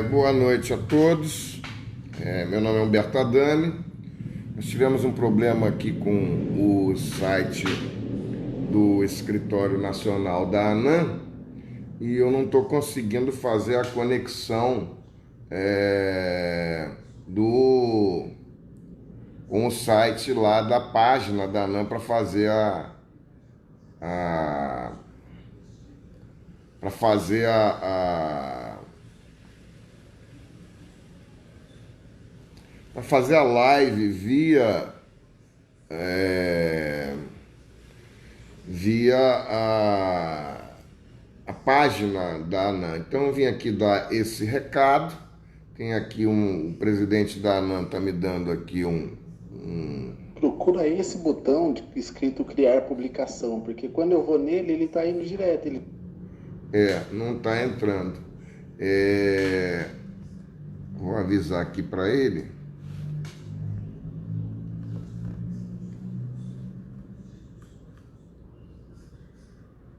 Boa noite a todos. Meu nome é Humberto Adami. Nós tivemos um problema aqui com o site do Escritório Nacional da ANAM e eu não estou conseguindo fazer a conexão com o site lá da página da ANAM para fazer a para fazer para fazer a live via a página da ANAM. Então eu vim aqui dar esse recado. Tem aqui o presidente da ANAM está me dando aqui Procura esse botão escrito criar publicação, porque quando eu vou nele, ele está indo direto. não está entrando. Vou avisar aqui para ele.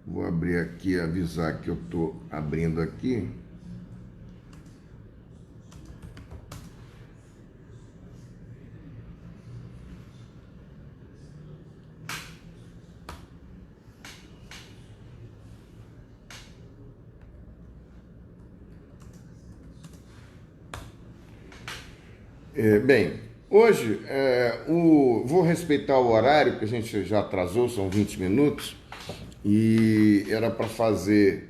Vou abrir aqui, avisar que eu estou abrindo aqui. Bem, hoje vou respeitar o horário, que a gente já atrasou, são 20 minutos, e era para fazer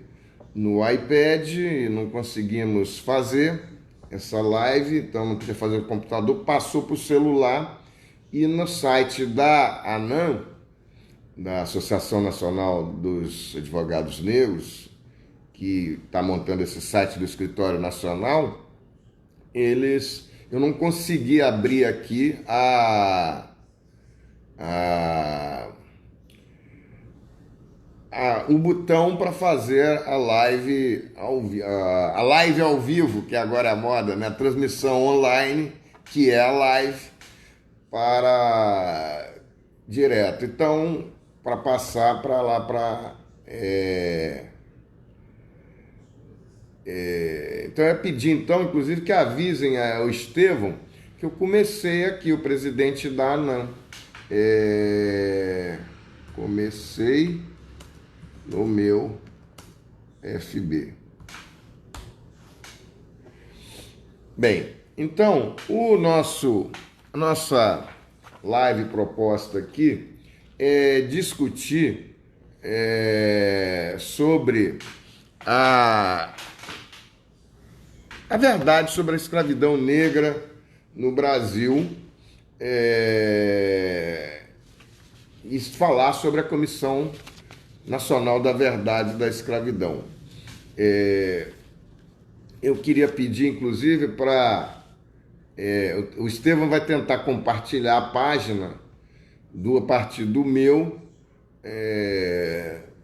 no iPad, e não conseguimos fazer essa live, então não podia fazer no computador, passou para o celular, e no site da ANAM, da Associação Nacional dos Advogados Negros, que está montando esse site do Escritório Nacional, eu não consegui abrir aqui o botão para fazer a live ao vivo, que agora é a moda, né? A transmissão online, que é a live, para direto. Então, para passar para lá, então eu pedir, inclusive, que avisem ao Estevão que eu comecei aqui, o presidente da ANAM. Comecei no meu FB. Bem, então, a nossa live proposta aqui é discutir sobre a verdade sobre a escravidão negra no Brasil e falar sobre a Comissão Nacional da Verdade da Escravidão. Eu queria pedir, inclusive, para... o Estevão vai tentar compartilhar a página a partir do meu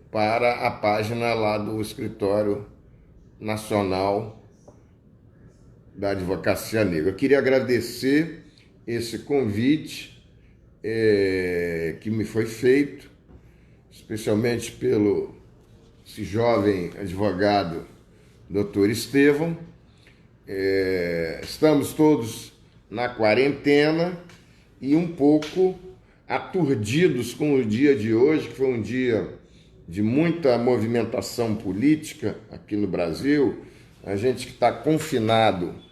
para a página lá do Escritório Nacional da Advocacia Negra. Eu queria agradecer esse convite que me foi feito, especialmente pelo esse jovem advogado, Dr. Estevão. Estamos todos na quarentena e um pouco aturdidos com o dia de hoje, que foi um dia de muita movimentação política aqui no Brasil. A gente que está confinado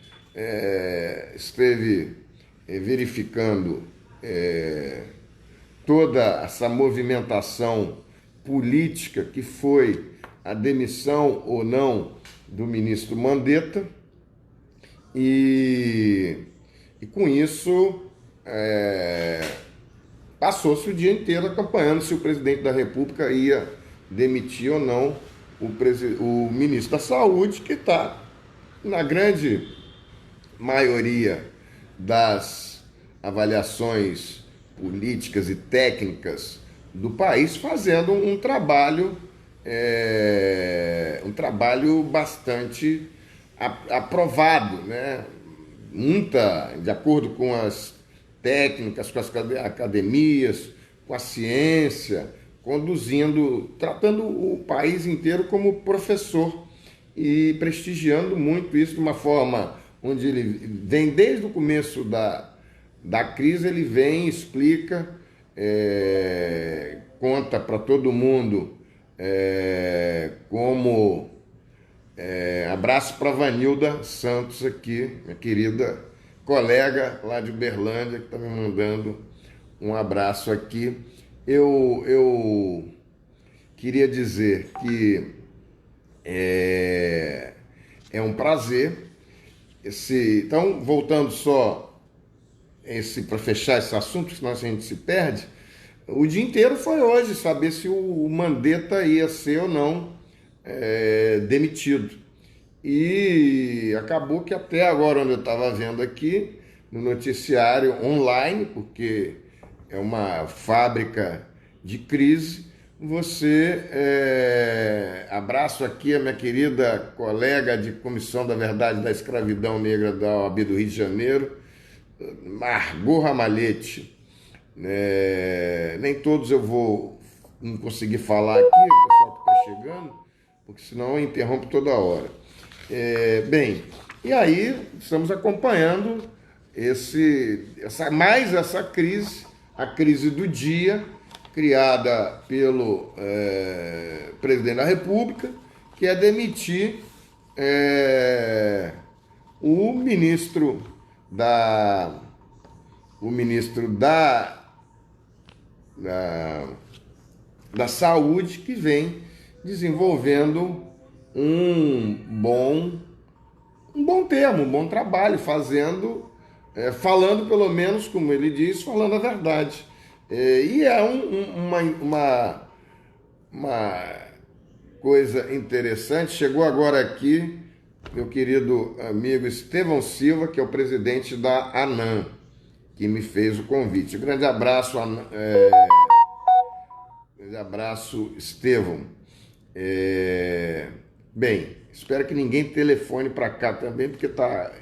esteve verificando toda essa movimentação política que foi a demissão ou não do ministro Mandetta e com isso passou-se o dia inteiro acompanhando se o presidente da República ia demitir ou não o ministro da Saúde, que está, na grande maioria das avaliações políticas e técnicas do país, fazendo um trabalho bastante aprovado, né? De acordo com as técnicas, com as academias, com a ciência, tratando o país inteiro como professor e prestigiando muito isso de uma forma onde ele vem desde o começo da crise, ele vem, explica, conta para todo mundo como... abraço para Vanilda Santos aqui, minha querida colega lá de Uberlândia, que está me mandando um abraço aqui. Eu queria dizer que é um prazer. Então, voltando só para fechar esse assunto, senão a gente se perde, o dia inteiro foi hoje saber se o Mandetta ia ser ou não demitido. E acabou que até agora, onde eu estava vendo aqui, no noticiário online, porque é uma fábrica de crise, abraço aqui a minha querida colega de Comissão da Verdade da Escravidão Negra da OAB do Rio de Janeiro, Margot Ramalhete. Nem todos eu vou conseguir falar aqui, o pessoal que está chegando, porque senão eu interrompo toda hora. Bem, e aí estamos acompanhando essa crise, a crise do dia, criada pelo presidente da República, que é demitir o ministro da Saúde, que vem desenvolvendo um bom trabalho, falando pelo menos, como ele diz, falando a verdade. E é uma coisa interessante. Chegou agora aqui meu querido amigo Estevão Silva, que é o presidente da ANAM, que me fez o convite. Um grande abraço, grande abraço, Estevão. Bem, espero que ninguém telefone para cá também, porque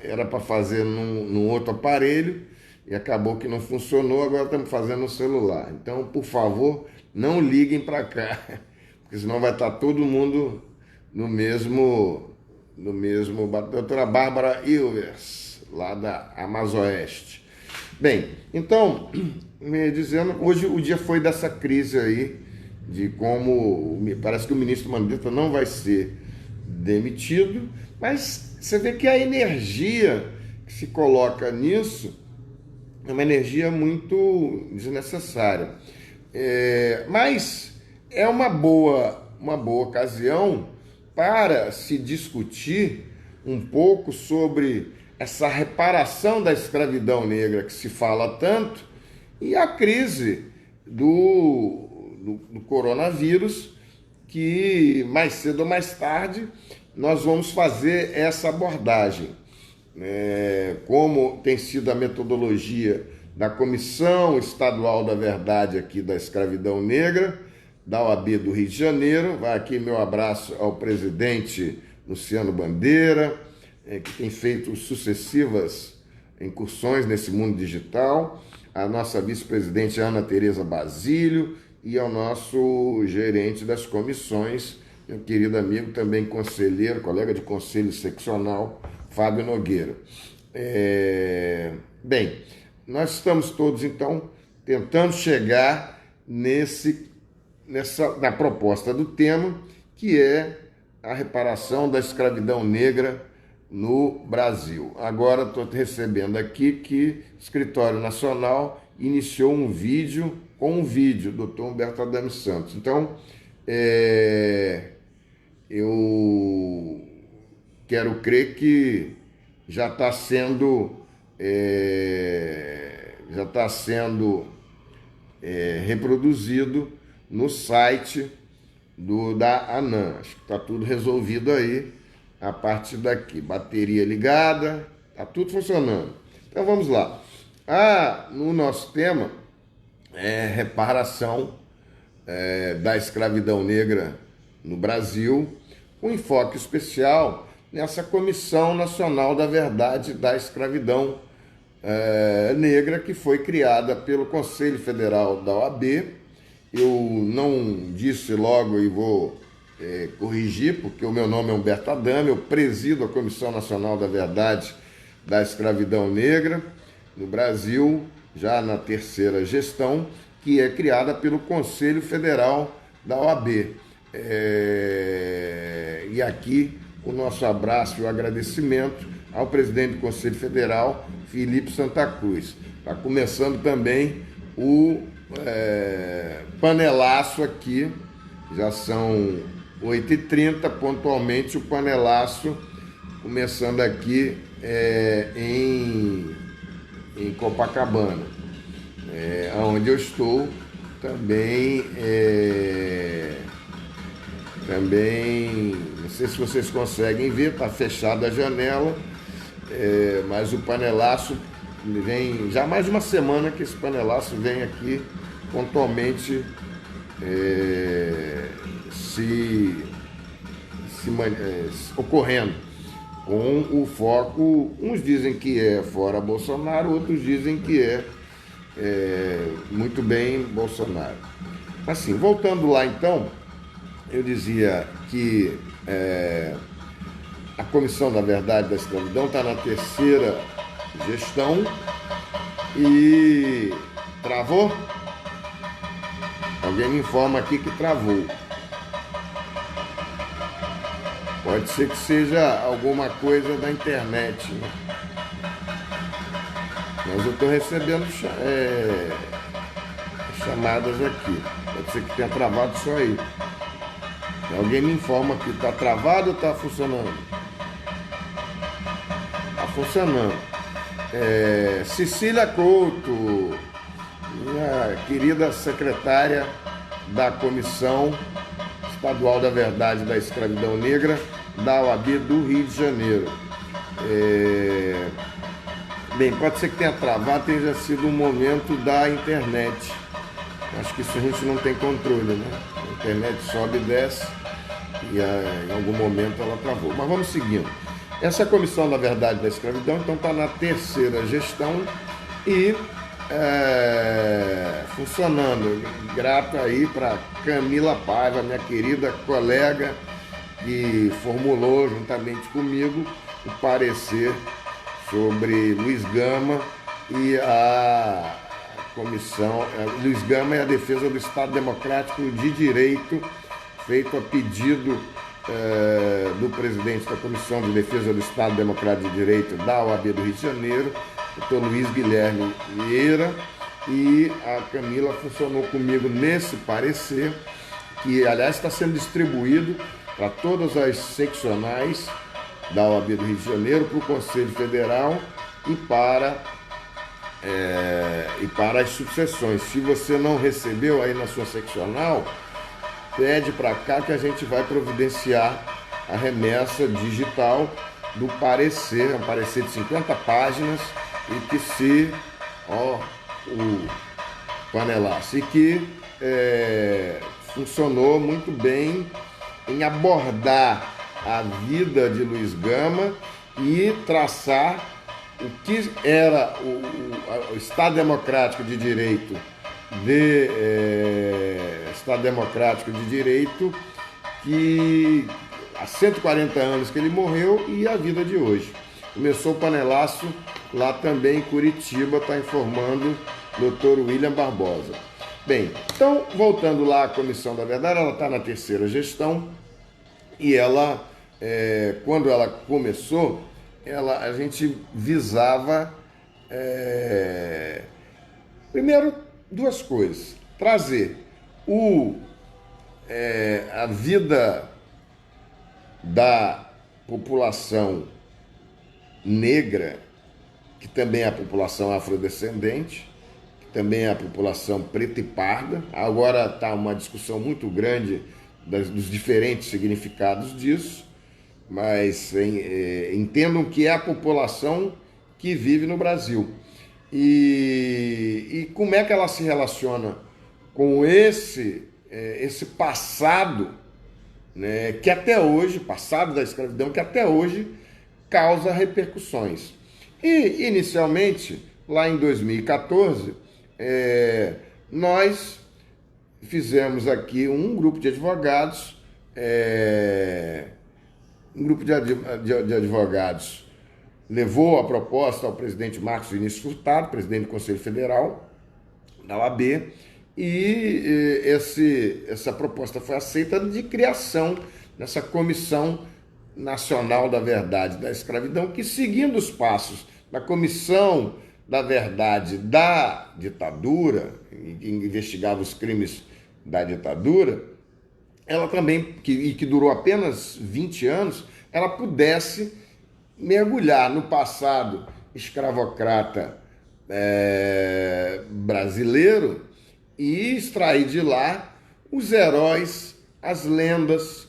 era para fazer num outro aparelho e acabou que não funcionou, agora estamos fazendo no celular. Então, por favor, não liguem para cá, porque senão vai estar todo mundo no mesmo... Doutora Bárbara Ilvers, lá da Amazoeste. Bem, então, me dizendo, hoje o dia foi dessa crise aí, de como parece que o ministro Mandetta não vai ser demitido, mas você vê que a energia que se coloca nisso é uma energia muito desnecessária. Mas é uma boa ocasião para se discutir um pouco sobre essa reparação da escravidão negra que se fala tanto e a crise do coronavírus, que mais cedo ou mais tarde nós vamos fazer essa abordagem. Como tem sido a metodologia da Comissão Estadual da Verdade aqui da Escravidão Negra, da OAB do Rio de Janeiro. Vai aqui meu abraço ao presidente Luciano Bandeira, que tem feito sucessivas incursões nesse mundo digital, a nossa vice-presidente Ana Tereza Basílio e ao nosso gerente das comissões, meu querido amigo, também conselheiro, colega de conselho seccional, Fábio Nogueira. Bem, nós estamos todos, então, tentando chegar na proposta do tema, que é a reparação da escravidão negra no Brasil. Agora estou recebendo aqui que o Escritório Nacional iniciou um vídeo do Dr. Humberto Adame Santos. Então, eu quero crer que já está sendo reproduzido no site da ANAM. Acho que está tudo resolvido aí a partir daqui. Bateria ligada, está tudo funcionando. Então vamos lá. No nosso tema é reparação da escravidão negra no Brasil, com enfoque especial nessa Comissão Nacional da Verdade da Escravidão Negra, que foi criada pelo Conselho Federal da OAB. Eu não disse logo e vou corrigir, porque o meu nome é Humberto Adame, eu presido a Comissão Nacional da Verdade da Escravidão Negra no Brasil, já na terceira gestão, que é criada pelo Conselho Federal da OAB. E aqui o nosso abraço e o agradecimento ao presidente do Conselho Federal, Felipe Santa Cruz. Está começando também o panelaço aqui, já são 8h30, pontualmente o panelaço, começando aqui em Copacabana, onde eu estou também, não sei se vocês conseguem ver, está fechada a janela, mas o panelaço vem, já há mais de uma semana que esse panelaço vem aqui pontualmente ocorrendo, com o foco, uns dizem que é fora Bolsonaro, outros dizem que é muito bem Bolsonaro. Assim, voltando lá então, eu dizia que a Comissão da Verdade da Escravidão está na terceira gestão e travou? Alguém me informa aqui que travou. Pode ser que seja alguma coisa da internet, né? Mas eu estou recebendo chamadas aqui. Pode ser que tenha travado só aí. Alguém me informa que está travado ou está funcionando? Está funcionando. Cecília Couto, minha querida secretária da Comissão Estadual da Verdade da Escravidão Negra da OAB do Rio de Janeiro. Bem, pode ser que tenha travado, tenha sido um momento da internet. Acho que isso a gente não tem controle, né? A internet sobe e desce e em algum momento ela travou. Mas vamos seguindo. Essa Comissão da Verdade da Escravidão, então, está na terceira gestão e funcionando. Grato aí para Camila Paiva, minha querida colega, que formulou juntamente comigo o parecer sobre Luiz Gama e a comissão, Luiz Gama e a defesa do Estado Democrático de Direito, feito a pedido do presidente da Comissão de Defesa do Estado Democrático de Direito da OAB do Rio de Janeiro, Dr. Luiz Guilherme Vieira, e a Camila funcionou comigo nesse parecer, que aliás está sendo distribuído para todas as seccionais da OAB do Rio de Janeiro, para o Conselho Federal e para as subseções. Se você não recebeu aí na sua seccional, pede para cá que a gente vai providenciar a remessa digital do parecer, um parecer de 50 páginas, e que o panelaço, e que funcionou muito bem em abordar a vida de Luiz Gama e traçar o que era o Estado Democrático de Direito Estado Democrático de Direito, que há 140 anos que ele morreu, e a vida de hoje. Começou o panelaço lá também em Curitiba, está informando o Dr. William Barbosa. Bem, então, voltando lá à Comissão da Verdade, ela está na terceira gestão e ela, quando ela começou, a gente visava, primeiro, duas coisas. Trazer a vida da população negra, que também é a população afrodescendente, que também é a população preta e parda. Agora está uma discussão muito grande dos diferentes significados disso, mas entendam que é a população que vive no Brasil. E como é que ela se relaciona com esse passado, né, que até hoje, passado da escravidão, que até hoje causa repercussões. E, inicialmente, lá em 2014, nós fizemos aqui um grupo de advogados um grupo de advogados levou a proposta ao presidente Marcos Vinícius Furtado, presidente do Conselho Federal da OAB, e essa proposta foi aceita de criação dessa Comissão Nacional da Verdade da Escravidão, que, seguindo os passos da Comissão da Verdade da Ditadura, que investigava os crimes da ditadura, ela também, que durou apenas 20 anos, ela pudesse mergulhar no passado escravocrata brasileiro e extrair de lá os heróis, as lendas,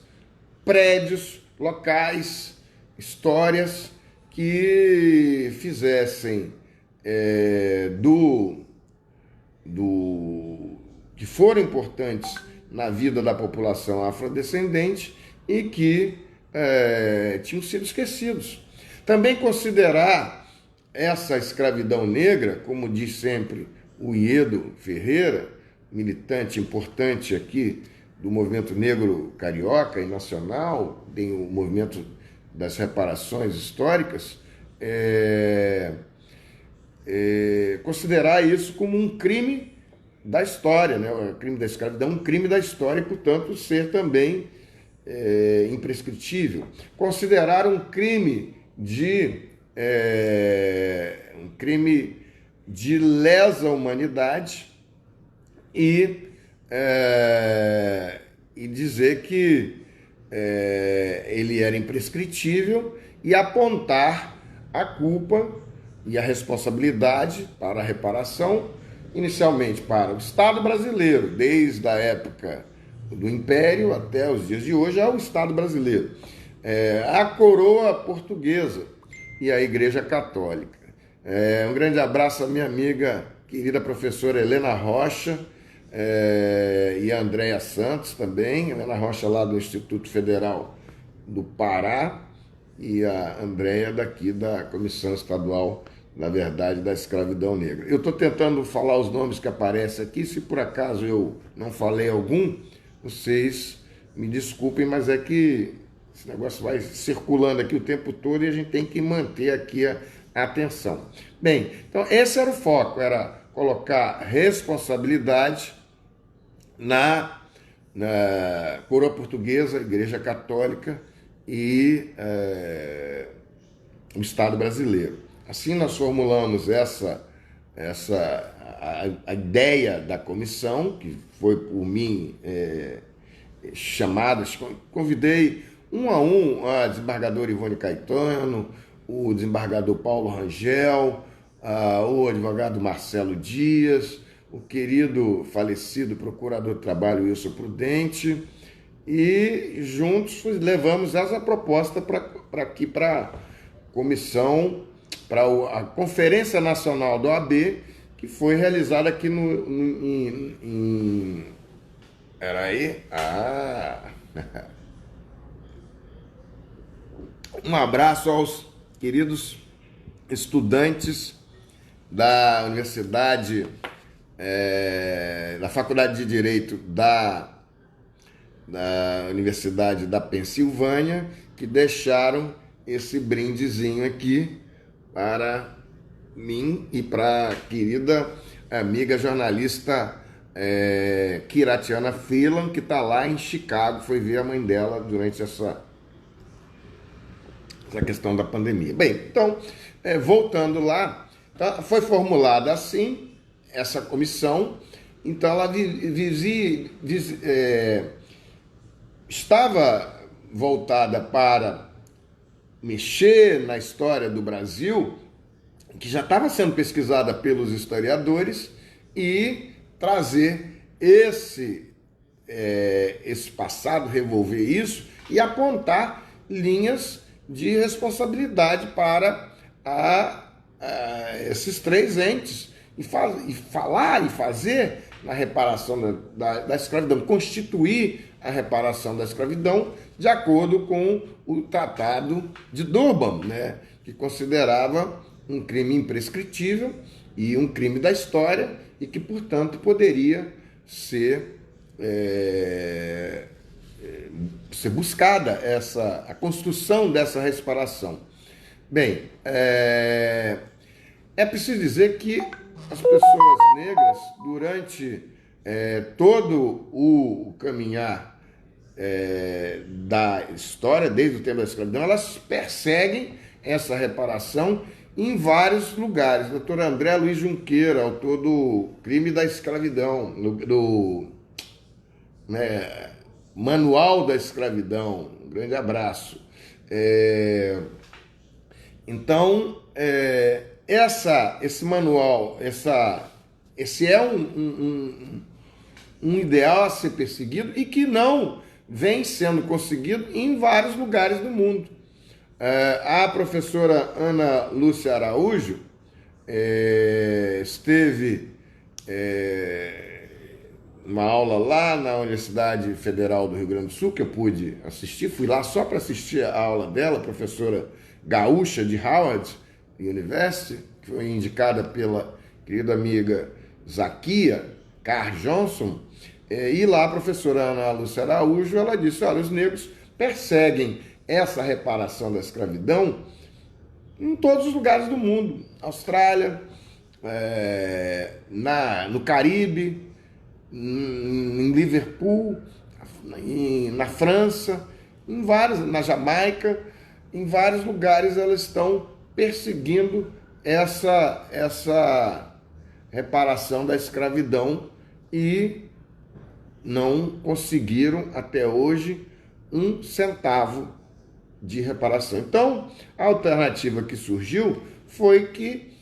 prédios, locais, histórias que fizessem que foram importantes na vida da população afrodescendente e que tinham sido esquecidos. Também considerar essa escravidão negra, como diz sempre o Iedo Ferreira, militante importante aqui do movimento negro carioca e nacional, tem o movimento das reparações históricas, considerar isso como um crime da história, né? O crime da escravidão, um crime da história e, portanto, ser também imprescritível. Considerar um crime de lesa humanidade e dizer que ele era imprescritível e apontar a culpa e a responsabilidade para a reparação, inicialmente para o Estado brasileiro, desde a época do Império até os dias de hoje, ao Estado brasileiro, a coroa portuguesa e a Igreja Católica. Um grande abraço à minha amiga, querida professora Helena Rocha, e a Andréia Santos também, Helena Rocha lá do Instituto Federal do Pará e a Andréia daqui da Comissão Estadual da Verdade da Escravidão Negra. Eu estou tentando falar os nomes que aparecem aqui, se por acaso eu não falei algum, vocês me desculpem, mas é que esse negócio vai circulando aqui o tempo todo e a gente tem que manter aqui a atenção. Bem, então esse era o foco, era colocar responsabilidade na coroa portuguesa, Igreja Católica e o Estado brasileiro. Assim nós formulamos a ideia da comissão, que foi por mim chamada, convidei um a desembargador Ivone Caetano, o desembargador Paulo Rangel, o advogado Marcelo Dias, o querido falecido procurador do trabalho Wilson Prudente, e juntos levamos essa proposta aqui para a comissão, para a Conferência Nacional do OAB, que foi realizada aqui Um abraço aos queridos estudantes da Universidade, da Faculdade de Direito da Universidade da Pensilvânia, que deixaram esse brindezinho aqui para mim e para a querida amiga jornalista Kiratiana Freeland, que está lá em Chicago, foi ver a mãe dela durante essa questão da pandemia. Bem, então, voltando lá, tá, foi formulada assim essa comissão, então ela estava voltada para mexer na história do Brasil, que já estava sendo pesquisada pelos historiadores, e trazer esse passado, revolver isso e apontar linhas de responsabilidade para esses três entes e falar e fazer na reparação da escravidão, constituir a reparação da escravidão de acordo com o Tratado de Durban, né, que considerava um crime imprescritível e um crime da história e que, portanto, poderia ser ser buscada a construção dessa reparação. Bem, é preciso dizer que as pessoas negras, durante todo o caminhar da história, desde o tempo da escravidão, elas perseguem essa reparação em vários lugares. Dr. André Luiz Junqueira, autor do Crime da Escravidão, do Manual da Escravidão, um grande abraço. Então, esse manual, esse é um ideal a ser perseguido e que não vem sendo conseguido em vários lugares do mundo. A professora Ana Lúcia Araújo esteve uma aula lá na Universidade Federal do Rio Grande do Sul, que eu pude assistir, fui lá só para assistir a aula dela, professora gaúcha de Howard University, que foi indicada pela querida amiga Zakia Carr Johnson, e lá a professora Ana Lúcia Araújo, ela disse, olha, os negros perseguem essa reparação da escravidão em todos os lugares do mundo, Austrália, no Caribe, em Liverpool, na França, na Jamaica, em vários lugares elas estão perseguindo essa reparação da escravidão e não conseguiram até hoje 1 centavo de reparação. Então, a alternativa que surgiu foi que,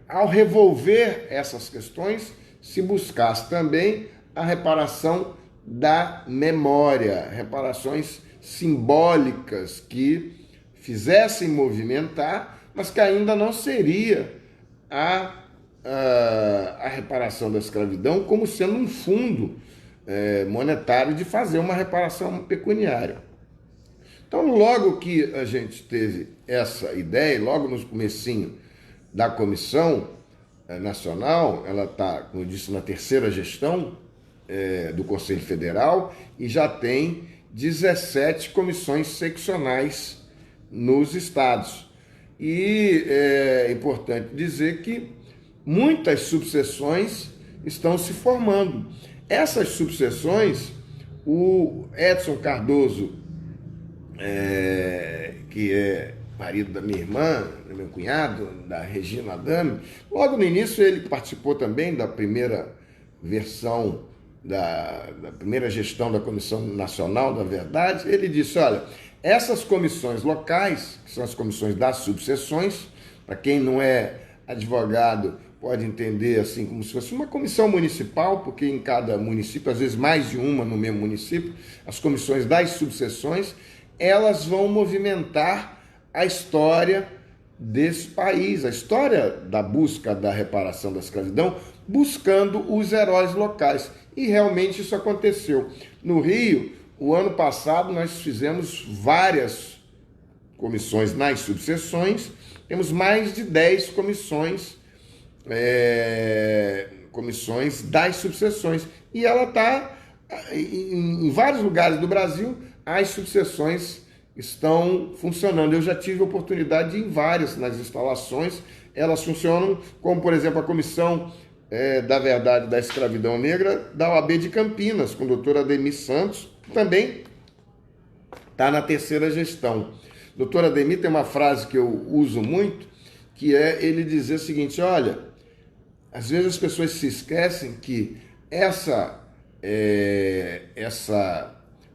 ao revolver essas questões, se buscasse também a reparação da memória, reparações simbólicas que fizessem movimentar, mas que ainda não seria a reparação da escravidão como sendo um fundo monetário de fazer uma reparação pecuniária. Então, logo que a gente teve essa ideia, logo no comecinho da Comissão Nacional, ela está, como eu disse, na 3ª gestão do Conselho Federal e já tem 17 comissões seccionais nos estados. E é importante dizer que muitas subseções estão se formando. Essas subseções, o Edson Cardoso, que é marido da minha irmã, do meu cunhado, da Regina Adame, logo no início ele participou também da primeira versão, da primeira gestão da Comissão Nacional da Verdade. Ele disse, olha, essas comissões locais, que são as comissões das subseções, para quem não é advogado pode entender assim como se fosse uma comissão municipal, porque em cada município, às vezes mais de uma no mesmo município, as comissões das subseções, elas vão movimentar a história desse país, a história da busca da reparação da escravidão, buscando os heróis locais. E realmente isso aconteceu. No Rio, o ano passado, nós fizemos várias comissões nas subseções, temos mais de 10 comissões das subseções. E ela está em vários lugares do Brasil, as subseções estão funcionando. Eu já tive a oportunidade de ir em várias nas instalações, elas funcionam, como por exemplo a Comissão da Verdade da Escravidão Negra da OAB de Campinas, com o doutor Ademir Santos, que também está na 3ª gestão. O doutor Ademir tem uma frase que eu uso muito, que é ele dizer o seguinte, olha, às vezes as pessoas se esquecem que essa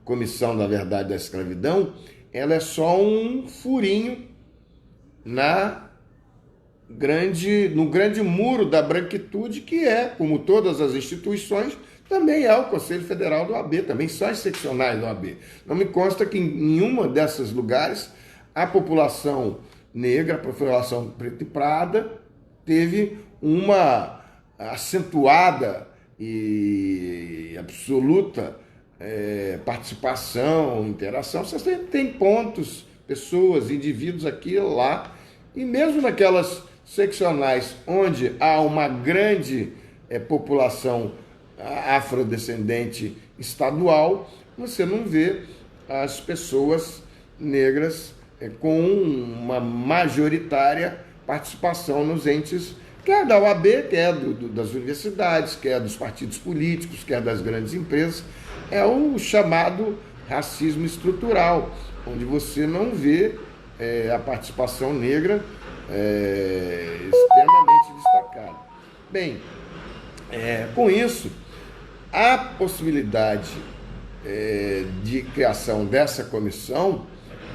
Comissão da Verdade da Escravidão, ela é só um furinho no grande muro da branquitude, que é, como todas as instituições, também é o Conselho Federal do OAB, também são as seccionais do OAB. Não me consta que em nenhuma desses lugares a população negra, a população preta e parda, teve uma acentuada e absoluta participação, interação. Você tem pontos, pessoas, indivíduos aqui e lá, e mesmo naquelas seccionais onde há uma grande população afrodescendente estadual, você não vê as pessoas negras com uma majoritária participação nos entes, quer da OAB, quer das universidades, quer dos partidos políticos, quer das grandes empresas. É o chamado racismo estrutural, onde você não vê a participação negra extremamente destacada. Bem, com isso, a possibilidade de criação dessa comissão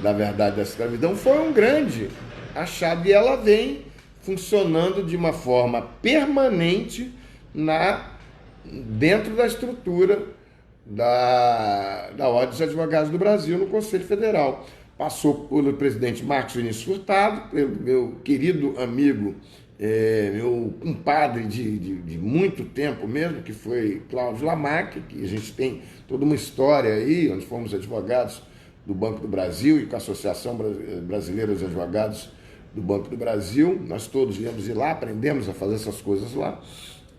da verdade da escravidão foi um grande achado, e ela vem funcionando de uma forma permanente dentro da estrutura da Ordem dos Advogados do Brasil no Conselho Federal. Passou pelo presidente Marcos Vinícius Furtado, pelo meu querido amigo, meu compadre de muito tempo mesmo, que foi Cláudio Lamarck, que a gente tem toda uma história aí, onde fomos advogados do Banco do Brasil e com a Associação Brasileira dos Advogados do Banco do Brasil. Nós todos viemos de lá, aprendemos a fazer essas coisas lá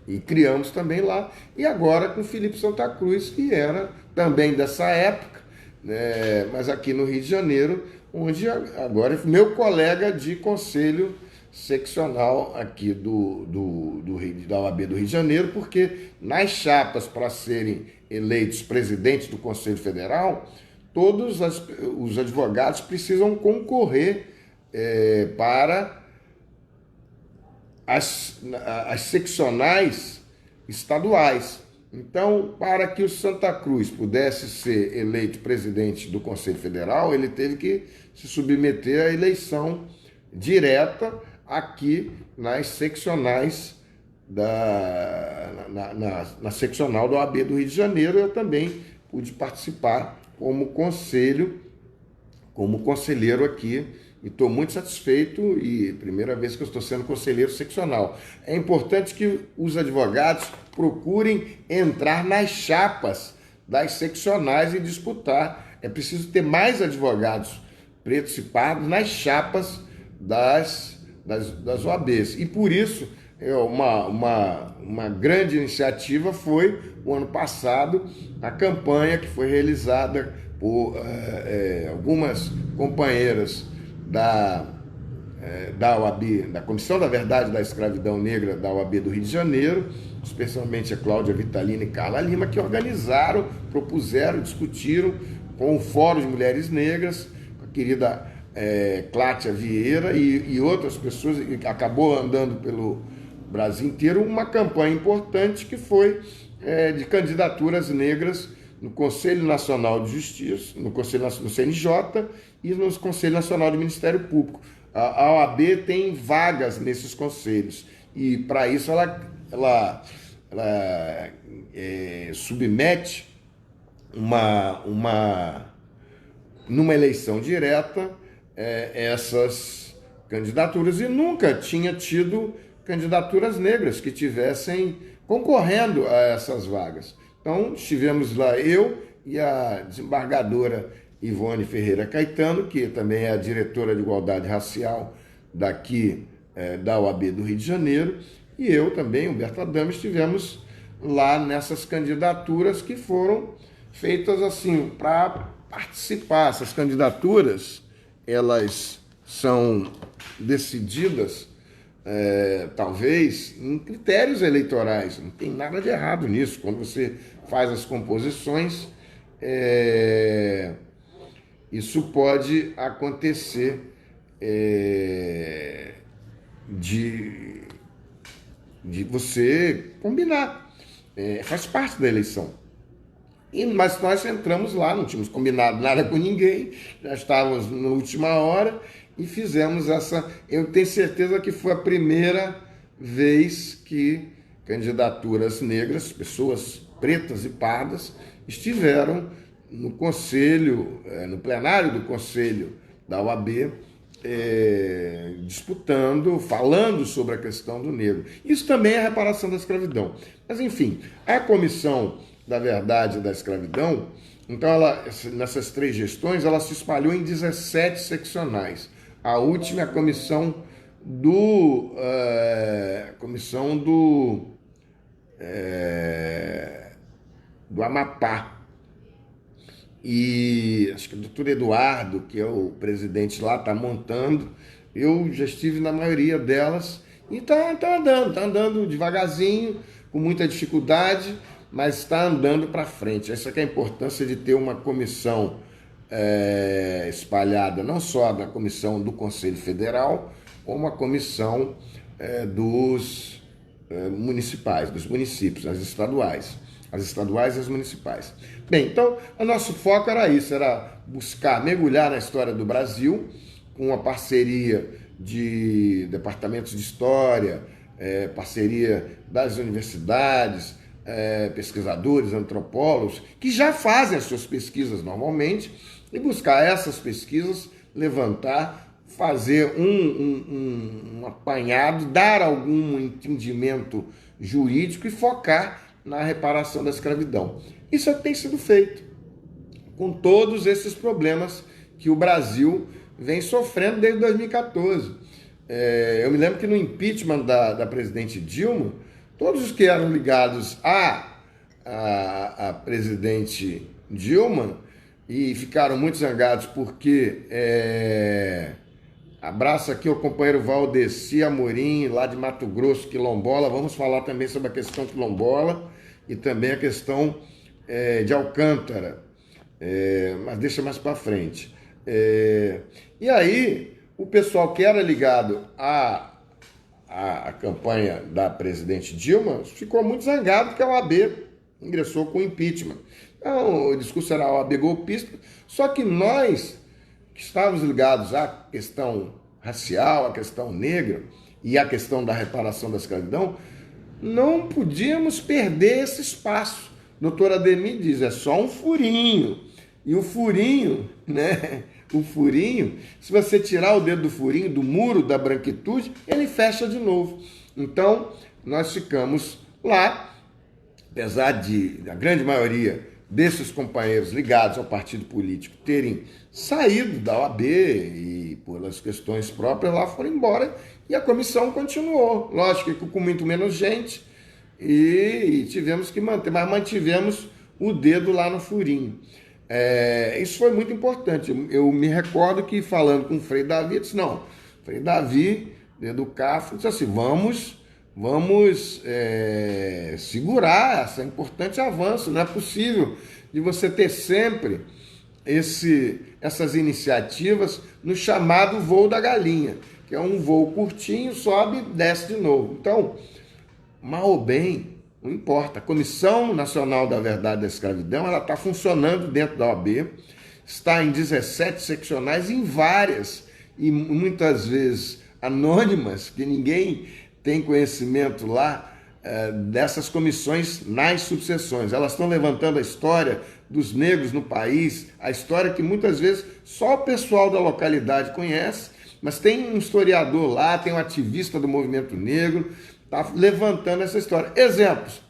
e criamos também lá. E agora com Felipe Santa Cruz, que era também dessa época, né, mas aqui no Rio de Janeiro, onde agora é meu colega de conselho seccional aqui da OAB do Rio de Janeiro, porque nas chapas para serem eleitos presidentes do Conselho Federal, todos os advogados precisam concorrer para as seccionais estaduais. Então, para que o Santa Cruz pudesse ser eleito presidente do Conselho Federal, ele teve que se submeter à eleição direta aqui nas seccionais na seccional da OAB do Rio de Janeiro. Eu também pude participar como conselheiro aqui, e estou muito satisfeito, e primeira vez que eu estou sendo conselheiro seccional. É importante que os advogados procurem entrar nas chapas das seccionais e disputar. É preciso ter mais advogados pretos e pardos nas chapas das OABs. E por isso, uma grande iniciativa foi, o ano passado, a campanha que foi realizada por algumas companheiras da OAB, da Comissão da Verdade da Escravidão Negra da OAB do Rio de Janeiro, especialmente a Cláudia Vitalina e Carla Lima, que organizaram, propuseram, discutiram com o Fórum de Mulheres Negras, com a querida Clátia Vieira e outras pessoas, e acabou andando pelo Brasil inteiro, uma campanha importante que foi de candidaturas negras no Conselho Nacional de Justiça, no CNJ e no Conselho Nacional do Ministério Público. A OAB tem vagas nesses conselhos, e para isso ela submete numa eleição direta essas candidaturas, e nunca tinha tido candidaturas negras que tivessem concorrendo a essas vagas. Então, estivemos lá eu e a desembargadora Ivone Ferreira Caetano, que também é a diretora de Igualdade Racial daqui da OAB do Rio de Janeiro, e eu também, Humberto Adame, estivemos lá nessas candidaturas que foram feitas assim para participar. Essas candidaturas, elas são decididas talvez em critérios eleitorais. Não tem nada de errado nisso. Quando você faz as composições, isso pode acontecer de você combinar. Faz parte da eleição. Mas nós entramos lá, não tínhamos combinado nada com ninguém, já estávamos na última hora e fizemos essa. Eu tenho certeza que foi a primeira vez que candidaturas negras, pessoas pretas e pardas, estiveram no conselho, no plenário do conselho da OAB, disputando, falando sobre a questão do negro. Isso também é a reparação da escravidão. Mas, enfim, a Comissão da Verdade da Escravidão, então, nessas 3 gestões, ela se espalhou em 17 seccionais. A última é a comissão do Amapá. e acho que o doutor Eduardo, que é o presidente lá, está montando. Eu já estive na maioria delas e tá andando devagarzinho, com muita dificuldade, mas está andando para frente. Essa que é a importância de ter uma comissão espalhada, não só da comissão do Conselho Federal, como a comissão dos municipais, dos municípios, as estaduais e as municipais. Bem, então, o nosso foco era isso, era buscar mergulhar na história do Brasil, com a parceria de departamentos de história, parceria das universidades, pesquisadores, antropólogos, que já fazem as suas pesquisas normalmente, e buscar essas pesquisas, levantar, fazer um apanhado, dar algum entendimento jurídico e focar na reparação da escravidão. Isso tem sido feito com todos esses problemas que o Brasil vem sofrendo desde 2014. Eu me lembro que no impeachment da presidente Dilma, todos os que eram ligados a presidente Dilma e ficaram muito zangados porque abraço aqui o companheiro Valdeci Amorim, lá de Mato Grosso, quilombola. Vamos falar também sobre a questão quilombola e também a questão de Alcântara, mas deixa mais para frente. E aí, o pessoal que era ligado à campanha da presidente Dilma ficou muito zangado porque a OAB ingressou com impeachment. Então, o discurso era a OAB golpista, só que nós, que estávamos ligados à questão racial, à questão negra e à questão da reparação da escravidão, não podíamos perder esse espaço. O doutor Ademir diz, é só um furinho. E o furinho, né? O furinho, se você tirar o dedo do furinho, do muro da branquitude, ele fecha de novo. Então, nós ficamos lá, apesar de a grande maioria desses companheiros ligados ao partido político terem saído da OAB e pelas questões próprias lá foram embora e a comissão continuou. Lógico que com muito menos gente e tivemos que manter, mas mantivemos o dedo lá no furinho. Isso foi muito importante. Eu me recordo que falando com o Frei Davi, eu disse, não, Frei Davi, do CAF, disse assim, vamos segurar esse importante avanço. Não é possível de você ter sempre essas iniciativas no chamado voo da galinha, que é um voo curtinho, sobe e desce de novo. Então, mal ou bem, não importa. A Comissão Nacional da Verdade da Escravidão, ela está funcionando dentro da OAB, está em 17 seccionais, em várias, e muitas vezes anônimas, que ninguém tem conhecimento lá dessas comissões nas subseções. Elas estão levantando a história dos negros no país, a história que muitas vezes só o pessoal da localidade conhece, mas tem um historiador lá, tem um ativista do movimento negro, está levantando essa história. Exemplos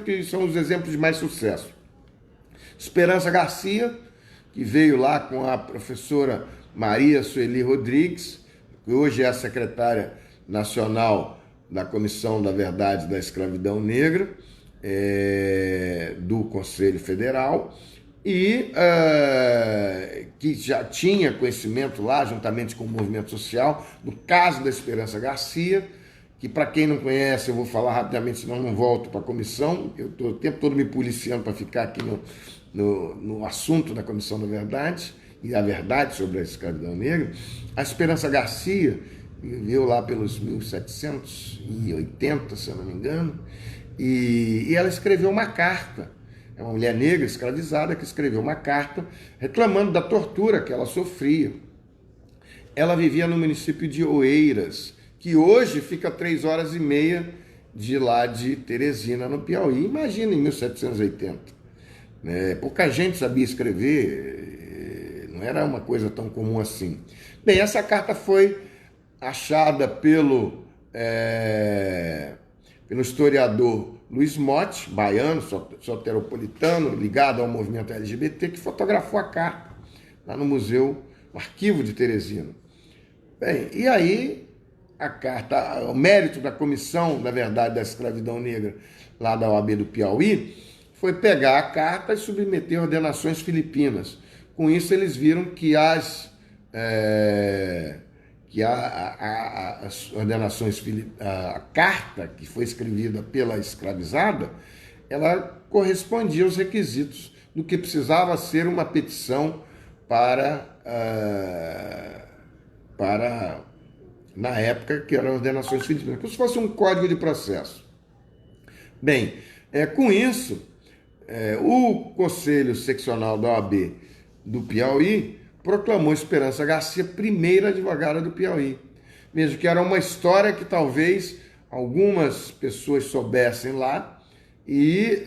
que são os exemplos de mais sucesso. Esperança Garcia, que veio lá com a professora Maria Sueli Rodrigues, que hoje é a secretária nacional da Comissão da Verdade da Escravidão Negra, do Conselho Federal, e que já tinha conhecimento lá, juntamente com o movimento social, do caso da Esperança Garcia, que para quem não conhece, eu vou falar rapidamente, senão não volto para a comissão, eu estou o tempo todo me policiando para ficar aqui no assunto da Comissão da Verdade, e a verdade sobre a escravidão negra. A Esperança Garcia viveu lá pelos 1780, se eu não me engano, e ela escreveu uma carta. É uma mulher negra escravizada que escreveu uma carta reclamando da tortura que ela sofria. Ela vivia no município de Oeiras, que hoje fica a 3h30 de lá de Teresina, no Piauí. Imagina, em 1780. Pouca gente sabia escrever, não era uma coisa tão comum assim. Bem, essa carta foi achada pelo historiador Luiz Motti, baiano, soteropolitano, ligado ao movimento LGBT, que fotografou a carta lá no museu, no arquivo de Teresina. Bem, e aí a carta, o mérito da Comissão da Verdade da Escravidão Negra lá da OAB do Piauí, foi pegar a carta e submeter ordenações filipinas. Com isso, eles viram que as ordenações, a carta que foi escrevida pela escravizada, ela correspondia aos requisitos do que precisava ser uma petição para na época, que eram ordenações filipinas, como se fosse um código de processo. Bem, com isso, o Conselho Seccional da OAB do Piauí proclamou Esperança Garcia primeira advogada do Piauí. Mesmo que era uma história que talvez algumas pessoas soubessem lá, e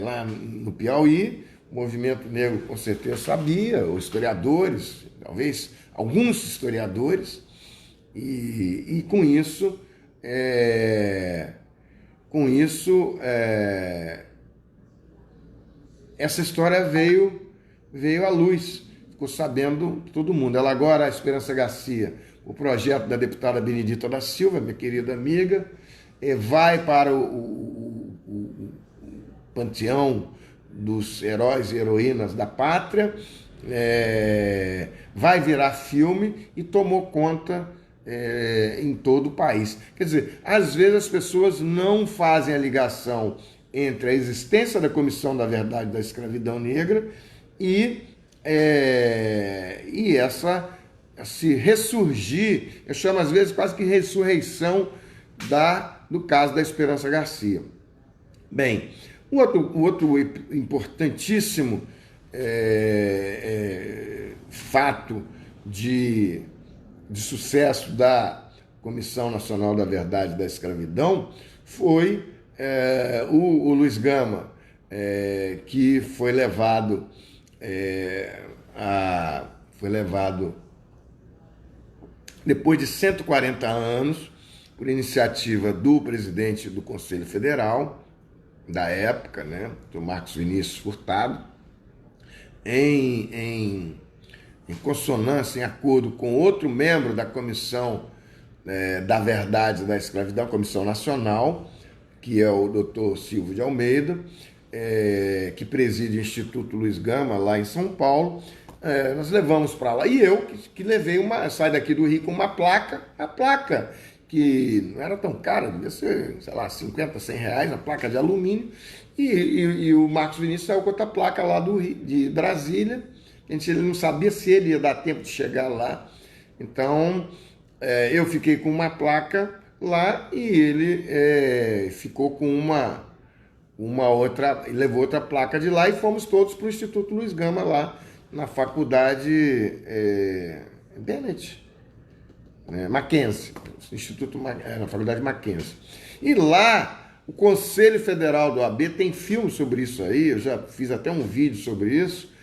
lá no Piauí, o movimento negro com certeza sabia, os historiadores, talvez alguns historiadores, e com isso, essa história veio à luz, ficou sabendo todo mundo. Ela agora, a Esperança Garcia, o projeto da deputada Benedita da Silva, minha querida amiga, vai para o panteão dos heróis e heroínas da pátria, vai virar filme e tomou conta em todo o país. Quer dizer, às vezes as pessoas não fazem a ligação entre a existência da Comissão da Verdade da Escravidão Negra e esse ressurgir, eu chamo às vezes quase que ressurreição do caso da Esperança Garcia. Bem, o outro importantíssimo fato de sucesso da Comissão Nacional da Verdade da Escravidão foi o Luiz Gama, que foi levado depois de 140 anos, por iniciativa do presidente do Conselho Federal, da época, né, do Marcos Vinícius Furtado, em consonância, em acordo com outro membro da Comissão da Verdade da Escravidão, Comissão Nacional, que é o Dr. Silvio de Almeida, que preside o Instituto Luiz Gama, lá em São Paulo. Nós levamos para lá, e eu que levei saí daqui do Rio com uma placa, a placa que não era tão cara, devia ser, sei lá, 50, 100 reais, a placa de alumínio, e o Marcos Vinícius saiu com outra placa lá de Brasília. Ele não sabia se ele ia dar tempo de chegar lá, então eu fiquei com uma placa lá e ele ficou com uma outra, levou outra placa de lá, e fomos todos para o Instituto Luiz Gama lá na faculdade Bennett, Mackenzie, na faculdade Mackenzie. E lá o Conselho Federal do OAB tem filme sobre isso aí, eu já fiz até um vídeo sobre isso.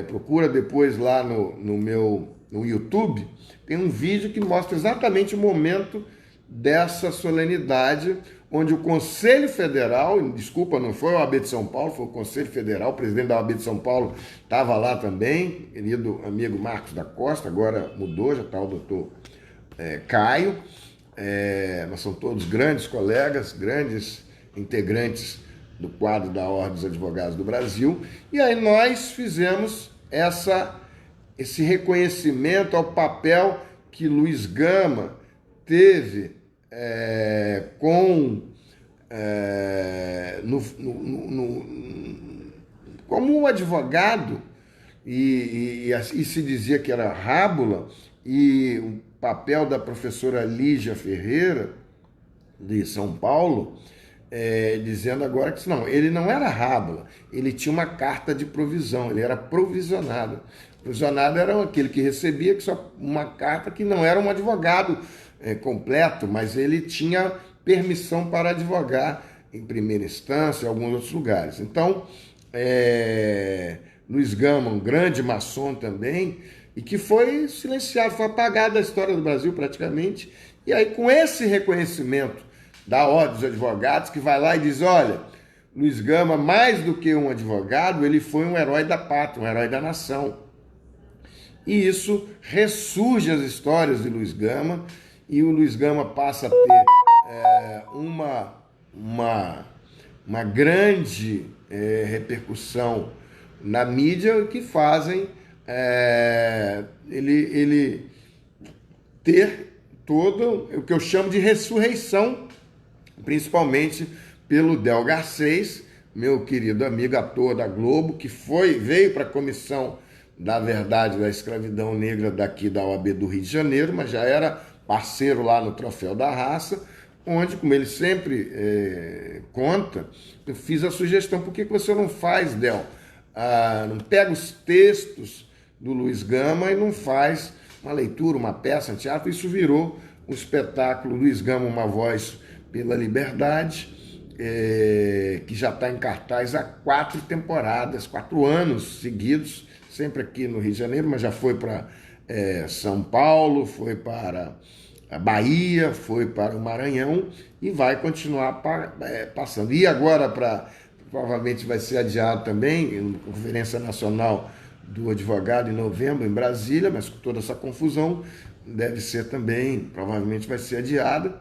Procura depois lá no YouTube, tem um vídeo que mostra exatamente o momento dessa solenidade, onde o Conselho Federal, desculpa, não foi o OAB de São Paulo, foi o Conselho Federal, o presidente da OAB de São Paulo estava lá também, querido amigo Marcos da Costa, agora mudou, já está o doutor Caio, nós somos todos grandes colegas, grandes integrantes do quadro da Ordem dos Advogados do Brasil, e aí nós fizemos esse reconhecimento ao papel que Luiz Gama teve como um advogado, e se dizia que era rábula, e o papel da professora Lígia Ferreira, de São Paulo, dizendo agora que não, ele não era rábula, ele tinha uma carta de provisão, ele era provisionado. Provisionado era aquele que recebia que só uma carta, que não era um advogado completo, mas ele tinha permissão para advogar em primeira instância, em alguns outros lugares. Então, Luiz Gama, um grande maçom também, e que foi silenciado, foi apagado da história do Brasil praticamente. E aí, com esse reconhecimento da Ordem dos Advogados, que vai lá e diz, olha, Luiz Gama, mais do que um advogado, ele foi um herói da pátria, um herói da nação. E isso ressurge as histórias de Luiz Gama, e o Luiz Gama passa a ter uma grande repercussão na mídia, que fazem ele ter todo o que eu chamo de ressurreição, principalmente pelo Del Garcês, meu querido amigo ator da Globo, que veio para a Comissão da Verdade da Escravidão Negra daqui da OAB do Rio de Janeiro, mas já era parceiro lá no Troféu da Raça, onde, como ele sempre conta, eu fiz a sugestão: por que você não faz, Del? Não pega os textos do Luiz Gama e não faz uma leitura, uma peça, um teatro? Isso virou um espetáculo Luiz Gama, Uma Voz pela Liberdade, que já está em cartaz há 4 temporadas, 4 anos seguidos, sempre aqui no Rio de Janeiro, mas já foi para São Paulo, foi para a Bahia, foi para o Maranhão e vai continuar passando. E agora, provavelmente vai ser adiado também, Conferência Nacional do Advogado em novembro, em Brasília, mas com toda essa confusão, deve ser também, provavelmente vai ser adiada.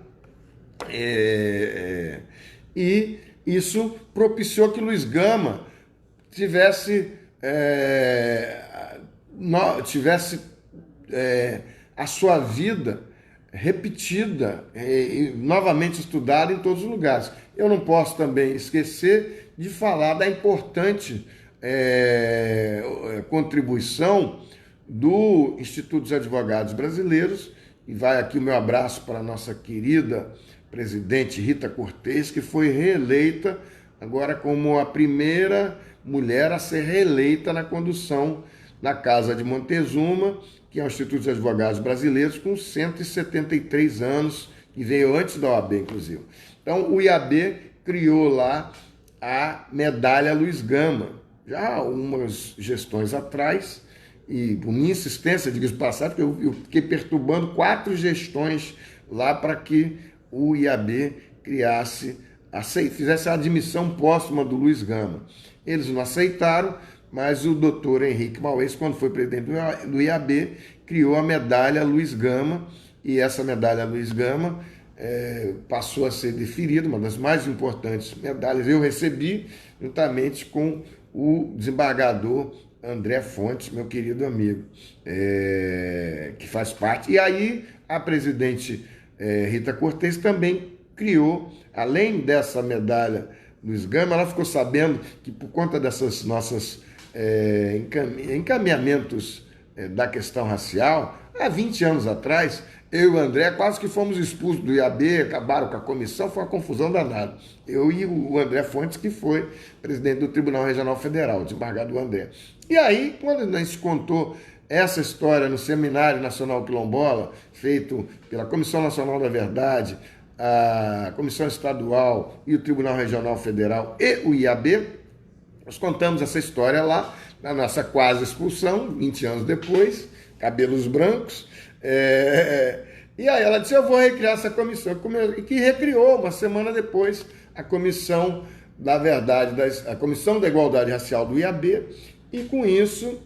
E isso propiciou que Luiz Gama tivesse a sua vida repetida e novamente estudada em todos os lugares. Eu não posso também esquecer de falar da importante contribuição do Instituto dos Advogados Brasileiros, e vai aqui o meu abraço para a nossa querida presidente Rita Cortes, que foi reeleita agora como a primeira mulher a ser reeleita na condução da Casa de Montezuma, que é o Instituto dos Advogados Brasileiros, com 173 anos, que veio antes da OAB, inclusive. Então, o IAB criou lá a medalha Luiz Gama, já há umas gestões atrás, e por minha insistência, digo isso passado, porque eu fiquei perturbando 4 gestões lá para que o IAB fizesse a admissão póstuma do Luiz Gama. Eles não aceitaram, mas o doutor Henrique Mauês, quando foi presidente do IAB, criou a medalha Luiz Gama, e essa medalha Luiz Gama passou a ser deferida, uma das mais importantes medalhas. Eu recebi juntamente com o desembargador André Fontes, meu querido amigo, que faz parte. E aí a presidente Rita Cortes também criou, além dessa medalha Luiz Gama, ela ficou sabendo que, por conta dessas nossas encaminhamentos da questão racial, há 20 anos atrás, eu e o André quase que fomos expulsos do IAB, acabaram com a comissão, foi uma confusão danada. Eu e o André Fontes, que foi presidente do Tribunal Regional Federal, o desembargador André. E aí, quando a gente contou essa história no Seminário Nacional Quilombola, feito pela Comissão Nacional da Verdade, a Comissão Estadual e o Tribunal Regional Federal e o IAB, nós contamos essa história lá, na nossa quase expulsão, 20 anos depois, cabelos brancos. E aí ela disse: eu vou recriar essa comissão, e que recriou uma semana depois a Comissão da Verdade, a Comissão da Igualdade Racial do IAB, e com isso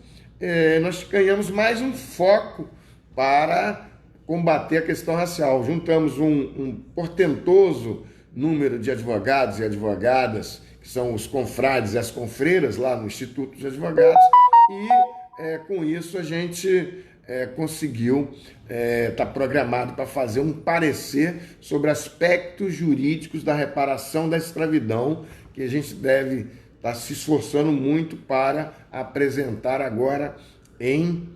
nós ganhamos mais um foco para combater a questão racial. Juntamos um portentoso número de advogados e advogadas, que são os confrades e as confreiras lá no Instituto dos Advogados, e com isso a gente conseguiu estar programado para fazer um parecer sobre aspectos jurídicos da reparação da escravidão, que a gente deve estar se esforçando muito para apresentar agora em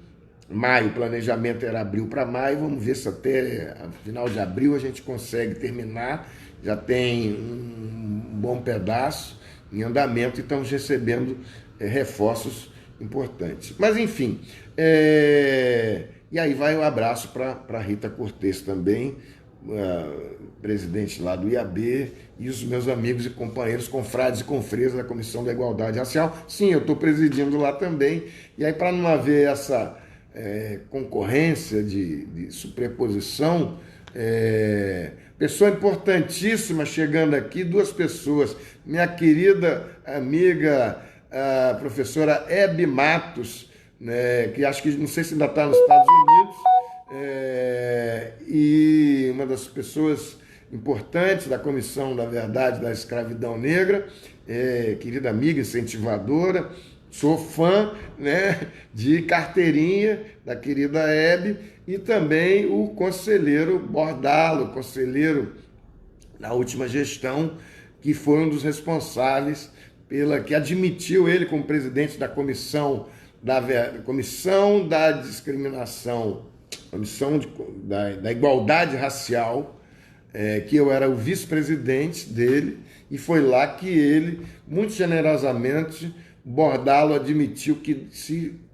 maio. O planejamento era abril para maio, vamos ver se até final de abril a gente consegue terminar. Já tem um bom pedaço em andamento e estamos recebendo reforços importantes. Mas, enfim, e aí vai um abraço para Rita Cortes também, presidente lá do IAB, e os meus amigos e companheiros, confrades e confreiras da Comissão da Igualdade Racial. Sim, eu estou presidindo lá também. E aí, para não haver essa concorrência de superposição, pessoa importantíssima chegando aqui, 2 pessoas. Minha querida amiga, a professora Hebe Matos, né, que acho que, não sei se ainda está nos Estados Unidos, e uma das pessoas importantes da Comissão da Verdade da Escravidão Negra, querida amiga, incentivadora, sou fã, né, de carteirinha da querida Hebe, e também o conselheiro Bordalo, conselheiro na última gestão, que foi um dos responsáveis que admitiu ele como presidente da comissão da discriminação, da igualdade racial, que eu era o vice-presidente dele, e foi lá que ele, muito generosamente, Bordalo admitiu que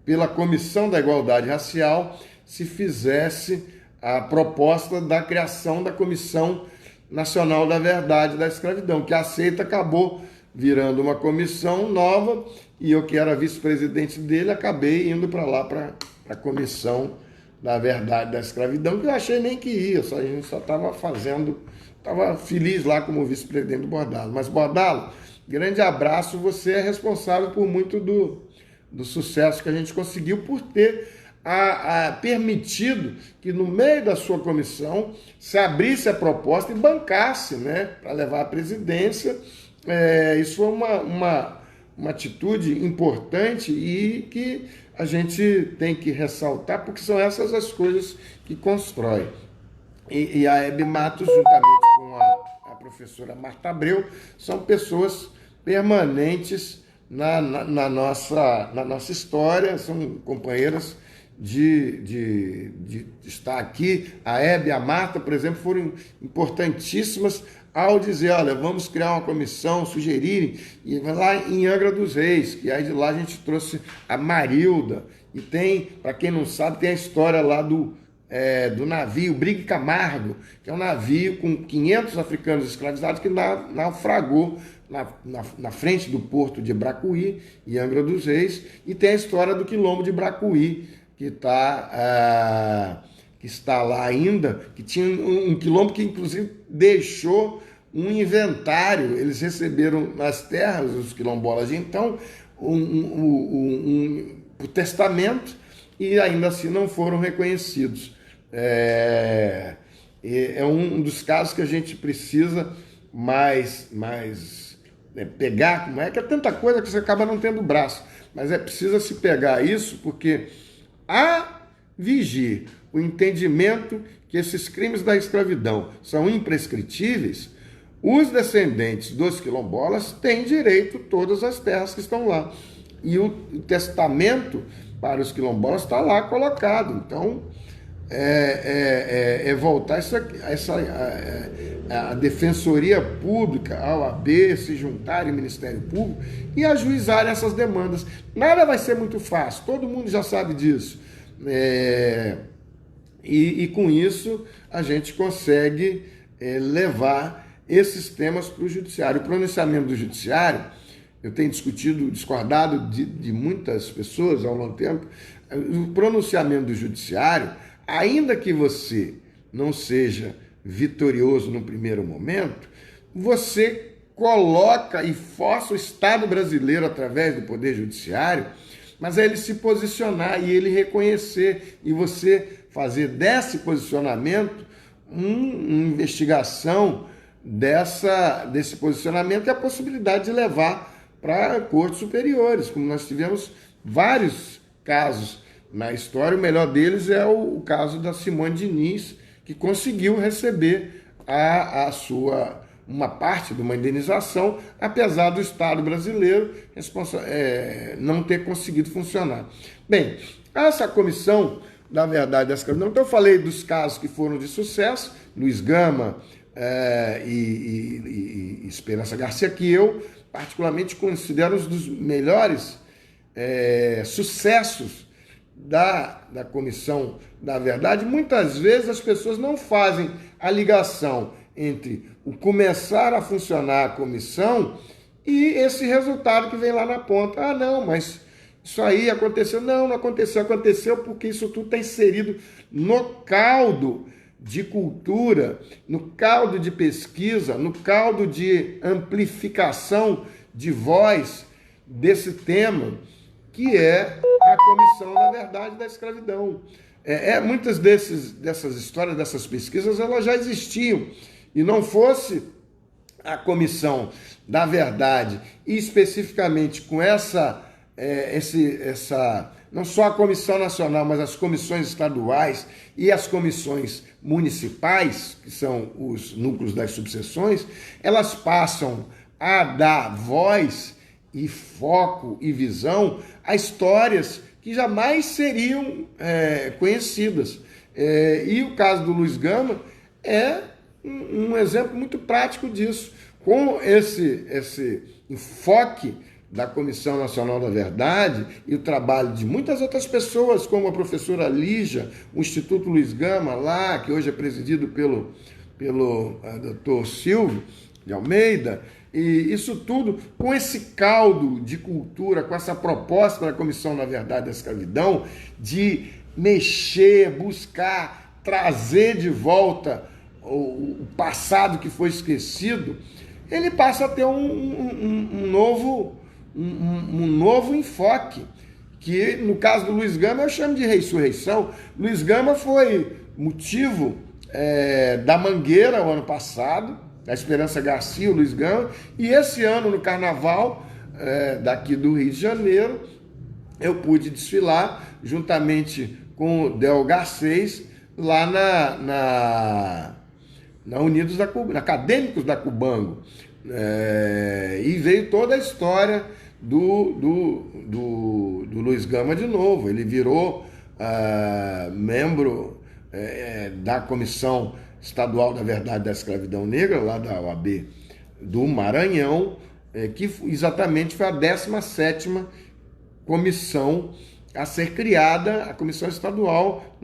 pela comissão da igualdade racial se fizesse a proposta da criação da Comissão Nacional da Verdade da Escravidão, que aceita, acabou virando uma comissão nova, e eu, que era vice-presidente dele, acabei indo para lá, para a Comissão da Verdade da Escravidão, que eu achei nem que ia, a gente só estava estava feliz lá como vice-presidente do Bordalo. Mas, Bordalo, grande abraço, você é responsável por muito do sucesso que a gente conseguiu, por ter permitido que no meio da sua comissão se abrisse a proposta e bancasse, né, para levar a presidência. Isso foi uma atitude importante e que a gente tem que ressaltar, porque são essas as coisas que constroem. E a Hebe Matos, juntamente com a professora Marta Abreu, são pessoas permanentes na nossa história, são companheiras de estar aqui. A Hebe e a Marta, por exemplo, foram importantíssimas ao dizer, olha, vamos criar uma comissão, sugerirem, e lá em Angra dos Reis, que aí de lá a gente trouxe a Marilda, e tem, para quem não sabe, tem a história lá do navio Brigue Camargo, que é um navio com 500 africanos escravizados que naufragou na frente do porto de Bracuí, em Angra dos Reis, e tem a história do quilombo de Bracuí, que está lá ainda, que tinha um quilombo que inclusive deixou um inventário, eles receberam nas terras, os quilombolas de então, o testamento, e ainda assim não foram reconhecidos. É um dos casos que a gente precisa mais pegar, como é que é tanta coisa que você acaba não tendo braço, mas precisa se pegar isso, porque vigir o entendimento que esses crimes da escravidão são imprescritíveis, os descendentes dos quilombolas têm direito a todas as terras que estão lá. E o testamento para os quilombolas está lá colocado. Então, voltar a Defensoria Pública, a OAB, se juntarem ao Ministério Público e ajuizarem essas demandas. Nada vai ser muito fácil, todo mundo já sabe disso. E com isso a gente consegue levar esses temas para o judiciário. O pronunciamento do judiciário, eu tenho discordado de muitas pessoas ao longo do tempo, o pronunciamento do judiciário, ainda que você não seja vitorioso no primeiro momento, você coloca e força o Estado brasileiro, através do Poder Judiciário, mas é ele se posicionar e ele reconhecer, e você fazer desse posicionamento uma investigação desse posicionamento e a possibilidade de levar para cortes superiores, como nós tivemos vários casos na história. O melhor deles é o caso da Simone Diniz, que conseguiu receber uma parte de uma indenização, apesar do Estado brasileiro não ter conseguido funcionar. Bem, essa comissão da verdade da escravidão, então eu falei dos casos que foram de sucesso, Luiz Gama e Esperança Garcia, que eu particularmente considero um dos melhores sucessos da Comissão da Verdade. Muitas vezes as pessoas não fazem a ligação entre o começar a funcionar a comissão e esse resultado que vem lá na ponta. Ah, não, mas isso aí aconteceu. Não aconteceu. Aconteceu porque isso tudo está inserido no caldo de cultura, no caldo de pesquisa, no caldo de amplificação de voz desse tema, que é a Comissão da Verdade da Escravidão. Muitas dessas histórias, dessas pesquisas, elas já existiam. E não fosse a Comissão da Verdade, e especificamente com não só a Comissão Nacional, mas as comissões estaduais e as comissões municipais, que são os núcleos das subseções, elas passam a dar voz e foco e visão a histórias que jamais seriam conhecidas. E o caso do Luiz Gama é um exemplo muito prático disso. Com esse enfoque da Comissão Nacional da Verdade e o trabalho de muitas outras pessoas, como a professora Lígia, o Instituto Luiz Gama, lá, que hoje é presidido pelo Dr. Silvio de Almeida, e isso tudo com esse caldo de cultura, com essa proposta da Comissão da Verdade da Escravidão, de mexer, buscar, trazer de volta o passado que foi esquecido, ele passa a ter um novo enfoque, que no caso do Luiz Gama eu chamo de ressurreição. Luiz Gama foi motivo da Mangueira o ano passado, da Esperança Garcia, o Luiz Gama, e esse ano no Carnaval daqui do Rio de Janeiro, eu pude desfilar juntamente com o Del Garcês lá na Unidos da Acadêmicos da Cubango. E veio toda a história do Luiz Gama de novo. Ele virou membro da Comissão Estadual da Verdade da Escravidão Negra, lá da OAB do Maranhão, que exatamente foi a 17ª comissão a ser criada, a comissão estadual,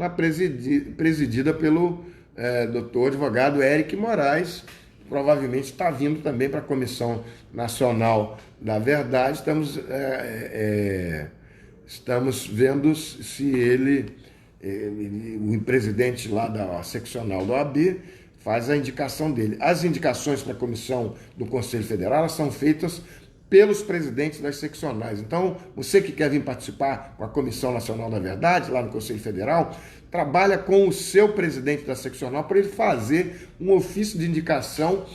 presidida pelo doutor advogado Eric Moraes. Provavelmente está vindo também para a Comissão Nacional da Verdade. Estamos vendo se o presidente lá da seccional da OAB, faz a indicação dele. As indicações para a comissão do Conselho Federal, elas são feitas pelos presidentes das seccionais. Então, você que quer vir participar com a Comissão Nacional da Verdade, lá no Conselho Federal, trabalha com o seu presidente da seccional para ele fazer um ofício de indicação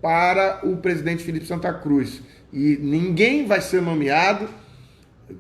para o presidente Felipe Santa Cruz. E ninguém vai ser nomeado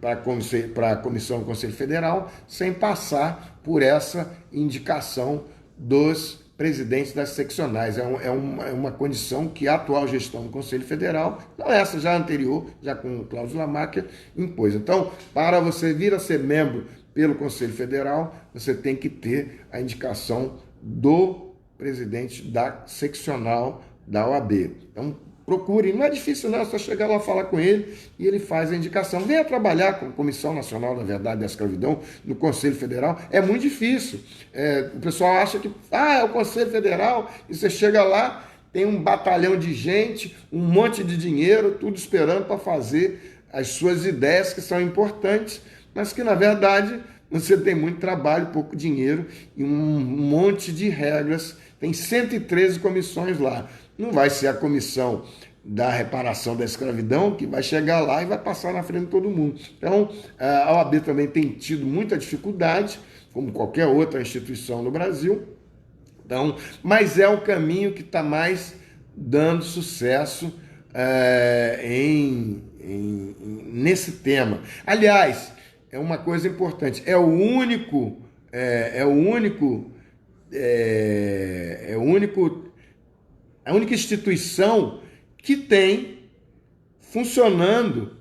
para a Comissão do Conselho Federal sem passar por essa indicação dos presidentes das seccionais. É uma condição que a atual gestão do Conselho Federal, não essa, já anterior, já com o Cláudio Lamáquia, impôs. Então, para você vir a ser membro pelo Conselho Federal, você tem que ter a indicação do presidente da seccional da OAB. Então, procure, não é difícil não, é só chegar lá falar com ele e ele faz a indicação. Venha trabalhar com a Comissão Nacional da Verdade e da Escravidão no Conselho Federal. É muito difícil. O pessoal acha que é o Conselho Federal, e você chega lá, tem um batalhão de gente, um monte de dinheiro, tudo esperando para fazer as suas ideias, que são importantes, mas que, na verdade, você tem muito trabalho, pouco dinheiro e um monte de regras. Tem 113 comissões lá. Não vai ser a comissão da reparação da escravidão que vai chegar lá e vai passar na frente de todo mundo. Então, a OAB também tem tido muita dificuldade, como qualquer outra instituição no Brasil. Então, mas é o caminho que está mais dando sucesso nesse tema. Aliás, é uma coisa importante, é a única instituição que tem funcionando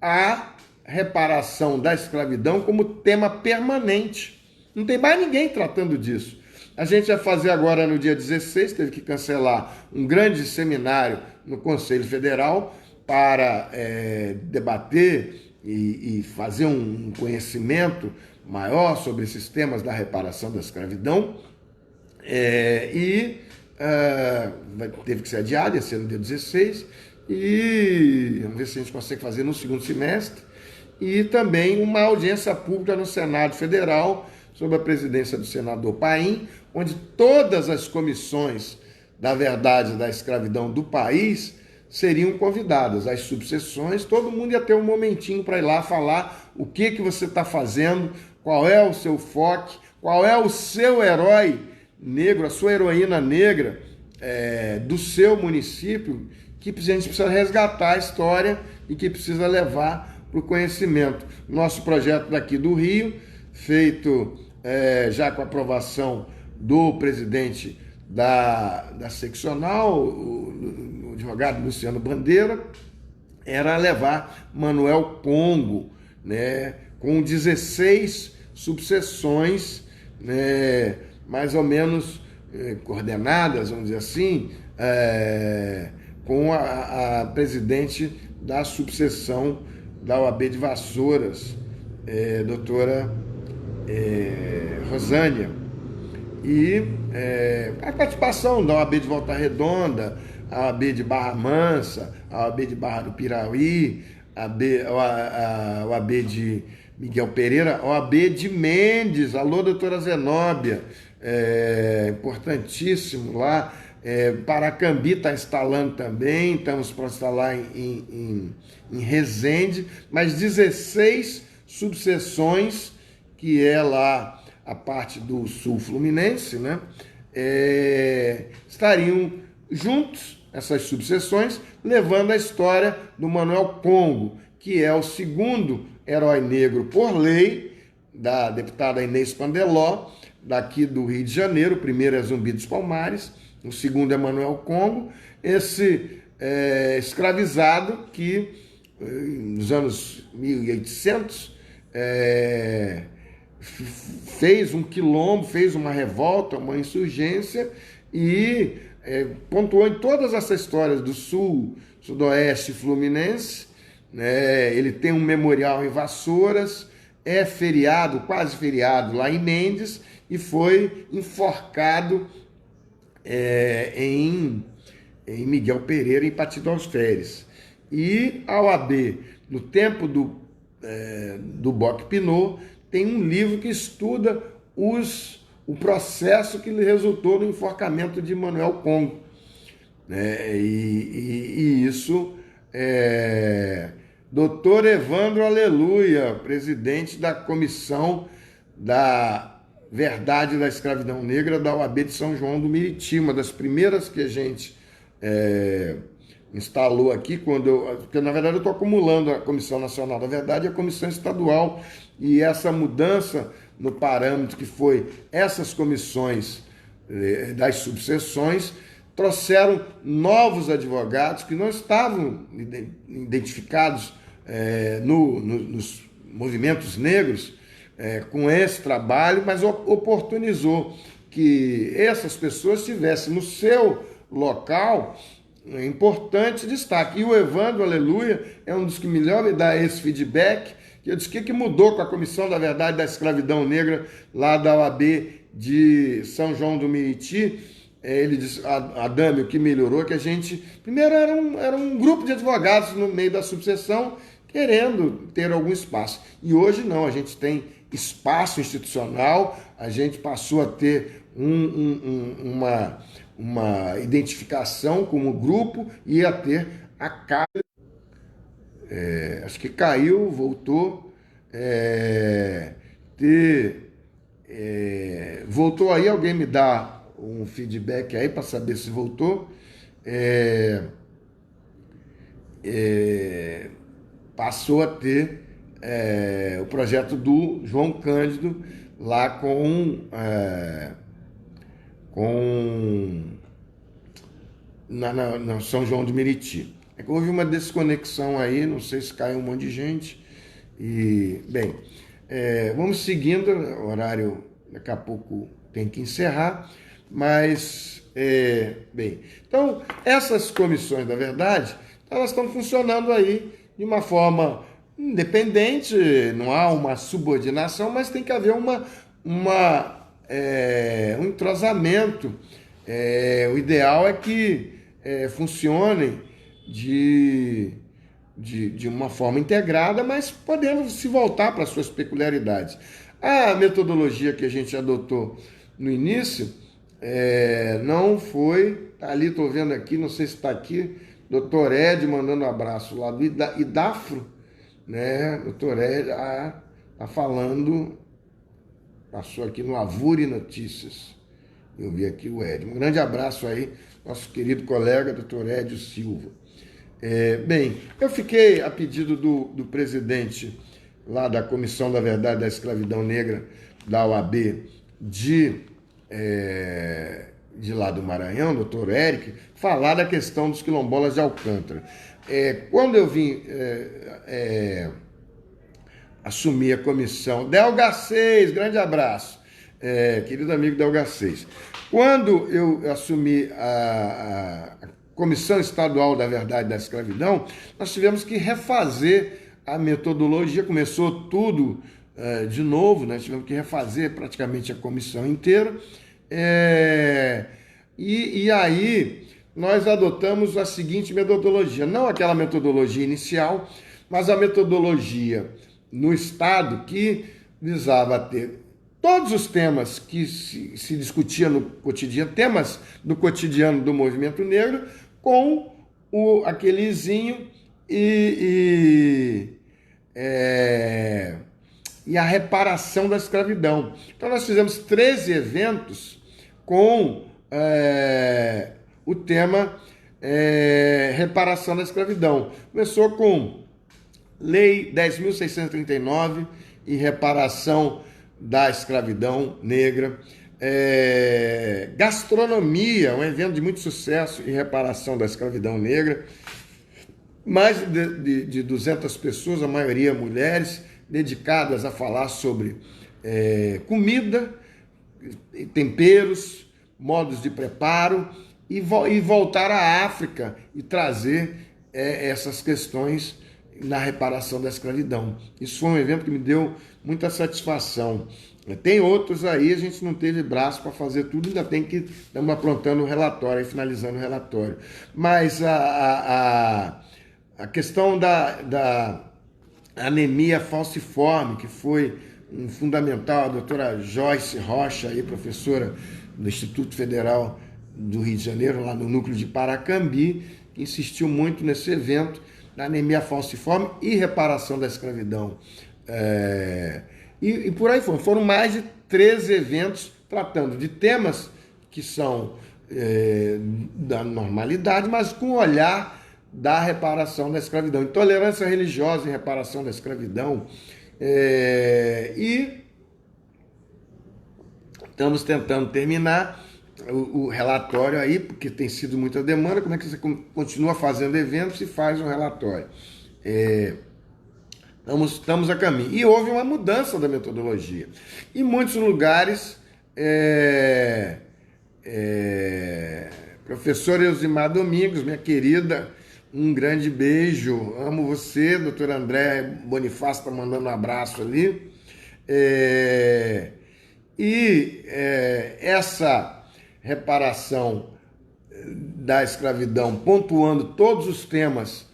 a reparação da escravidão como tema permanente. Não tem mais ninguém tratando disso. A gente vai fazer agora no dia 16, teve que cancelar um grande seminário no Conselho Federal para debater e fazer um conhecimento maior sobre esses temas da reparação da escravidão. Teve que ser adiado, ia ser no dia 16, e vamos ver se a gente consegue fazer no segundo semestre, e também uma audiência pública no Senado Federal, sob a presidência do senador Paim, onde todas as comissões da verdade da escravidão do país seriam convidadas, as subseções, todo mundo ia ter um momentinho para ir lá falar o que você está fazendo, qual é o seu foco, qual é o seu herói negro, a sua heroína negra do seu município, que a gente precisa resgatar a história e que precisa levar para o conhecimento. Nosso projeto daqui do Rio, feito já com a aprovação do presidente da seccional, o advogado Luciano Bandeira, era levar Manuel Congo, né, com 16 subseções, né, mais ou menos coordenadas, vamos dizer assim, com a presidente da subseção da OAB de Vassouras, doutora Rosânia. E a participação da OAB de Volta Redonda, a OAB de Barra Mansa, a OAB de Barra do Piraí, a OAB de Miguel Pereira, a OAB de Mendes, alô, doutora Zenóbia, importantíssimo lá. Paracambi está instalando também, estamos para instalar em Resende, mas 16 subseções, que é lá a parte do sul fluminense, né? Estariam juntos, essas subseções, levando a história do Manuel Congo, que é o segundo herói negro por lei, da deputada Inês Pandeló, daqui do Rio de Janeiro. O primeiro é Zumbi dos Palmares, o segundo é Manuel Congo, esse escravizado que, nos anos 1800, fez um quilombo, fez uma revolta, uma insurgência e pontuou em todas essas histórias do sul, sudoeste fluminense, né? Ele tem um memorial em Vassouras, é feriado, quase feriado, lá em Mendes, e foi enforcado em Miguel Pereira, em Partido aos Ferres. E a OAB, no tempo do Boc Pinot, tem um livro que estuda o processo que resultou no enforcamento de Manuel Congo. E isso Dr. Evandro Aleluia, presidente da Comissão da Verdade da Escravidão Negra da OAB de São João do Meriti, uma das primeiras que a gente instalou aqui, porque na verdade eu estou acumulando a Comissão Nacional da Verdade e a Comissão Estadual, e essa mudança no parâmetro que foi essas comissões das subseções trouxeram novos advogados que não estavam identificados nos movimentos negros com esse trabalho, mas oportunizou que essas pessoas tivessem no seu local importante destaque. E o Evandro Aleluia é um dos que melhor me dá esse feedback, que eu disse que mudou com a Comissão da Verdade da Escravidão Negra lá da OAB de São João do Meriti. Ele disse, Adame, o que melhorou é que a gente, primeiro era um grupo de advogados no meio da subseção querendo ter algum espaço, e hoje não, a gente tem espaço institucional, a gente passou a ter uma identificação como grupo e a ter a cara. Acho que caiu, voltou, voltou aí, alguém me dá um feedback aí para saber se voltou. Passou a ter o projeto do João Cândido lá com na São João do Meriti. Houve uma desconexão aí, não sei se caiu um monte de gente. E, bem, vamos seguindo, o horário daqui a pouco tem que encerrar, mas, bem, então, essas comissões da verdade, elas estão funcionando aí de uma forma independente, não há uma subordinação, mas tem que haver um entrosamento. O ideal é que funcionem de uma forma integrada, mas podendo se voltar para suas peculiaridades. A metodologia que a gente adotou no início não foi, tá ali, estou vendo aqui, não sei se está aqui, doutor Ed mandando um abraço lá do Idafro, né? Doutor Ed está falando, passou aqui no Avure Notícias, Eu vi aqui o Ed. Um grande abraço aí, nosso querido colega, doutor Edio Silva. Bem, eu fiquei, a pedido do presidente lá da Comissão da Verdade da Escravidão Negra, da OAB, de lá do Maranhão, doutor Eric, falar da questão dos quilombolas de Alcântara. Quando eu vim assumir a comissão, Delga 6, grande abraço, querido amigo Delga 6. Quando eu assumi a Comissão Estadual da Verdade da Escravidão, nós tivemos que refazer a metodologia, começou tudo de novo, né? Tivemos que refazer praticamente a comissão inteira, e aí nós adotamos a seguinte metodologia, não aquela metodologia inicial, mas a metodologia no Estado que visava ter todos os temas que se discutia no cotidiano, temas do cotidiano do movimento negro, com aquele izinho e a reparação da escravidão. Então nós fizemos 13 eventos com o tema reparação da escravidão. Começou com Lei 10.639 e reparação da escravidão negra. Gastronomia, um evento de muito sucesso e reparação da escravidão negra. Mais de 200 pessoas, a maioria mulheres, dedicadas a falar sobre comida, temperos, modos de preparo e voltar à África e trazer essas questões na reparação da escravidão. Isso foi um evento que me deu muita satisfação. Tem outros aí, a gente não teve braço para fazer tudo, ainda tem que estamos aprontando o relatório, finalizando o relatório. Mas a questão da anemia falciforme, que foi um fundamental, a doutora Joyce Rocha, aí, professora do Instituto Federal do Rio de Janeiro, lá no núcleo de Paracambi, que insistiu muito nesse evento, da anemia falciforme e reparação da escravidão. E por aí foram mais de 13 eventos tratando de temas que são da normalidade, mas com o olhar da reparação da escravidão. Intolerância religiosa e reparação da escravidão. E estamos tentando terminar o relatório aí, porque tem sido muita demanda. Como é que você continua fazendo eventos e faz um relatório? Estamos a caminho. E houve uma mudança da metodologia. Em muitos lugares, professora Elzimar Domingos, minha querida, um grande beijo, amo você. Doutor André Bonifácio está mandando um abraço ali. Essa reparação da escravidão, pontuando todos os temas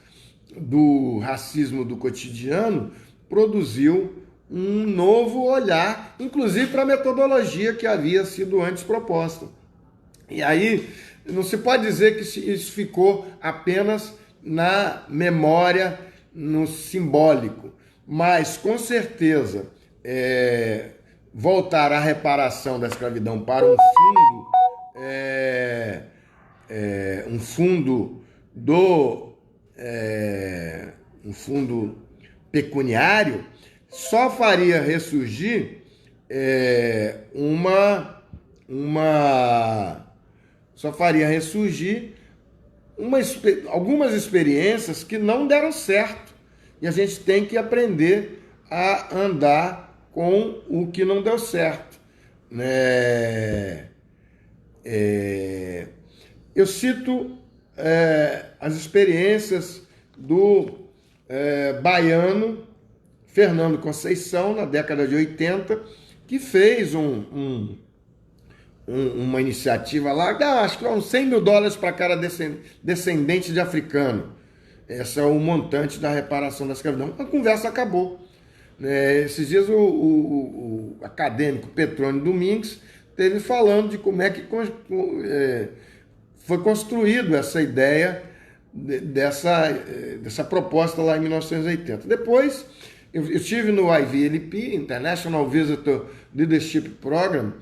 do racismo do cotidiano, produziu um novo olhar, inclusive para a metodologia que havia sido antes proposta. E aí, não se pode dizer que isso ficou apenas na memória, no simbólico, mas, com certeza, voltar à reparação da escravidão para um fundo pecuniário, só faria ressurgir algumas experiências que não deram certo. E a gente tem que aprender a andar com o que não deu certo. Eu cito as experiências do baiano Fernando Conceição, na década de 80, que fez uma iniciativa lá, acho que uns $100 mil para cada descendente de africano. Esse é o montante da reparação da escravidão. A conversa acabou. Esses dias o acadêmico Petrônio Domingues esteve falando de como é que foi construído essa ideia dessa proposta lá em 1980. Depois, eu estive no IVLP, International Visitor Leadership Program,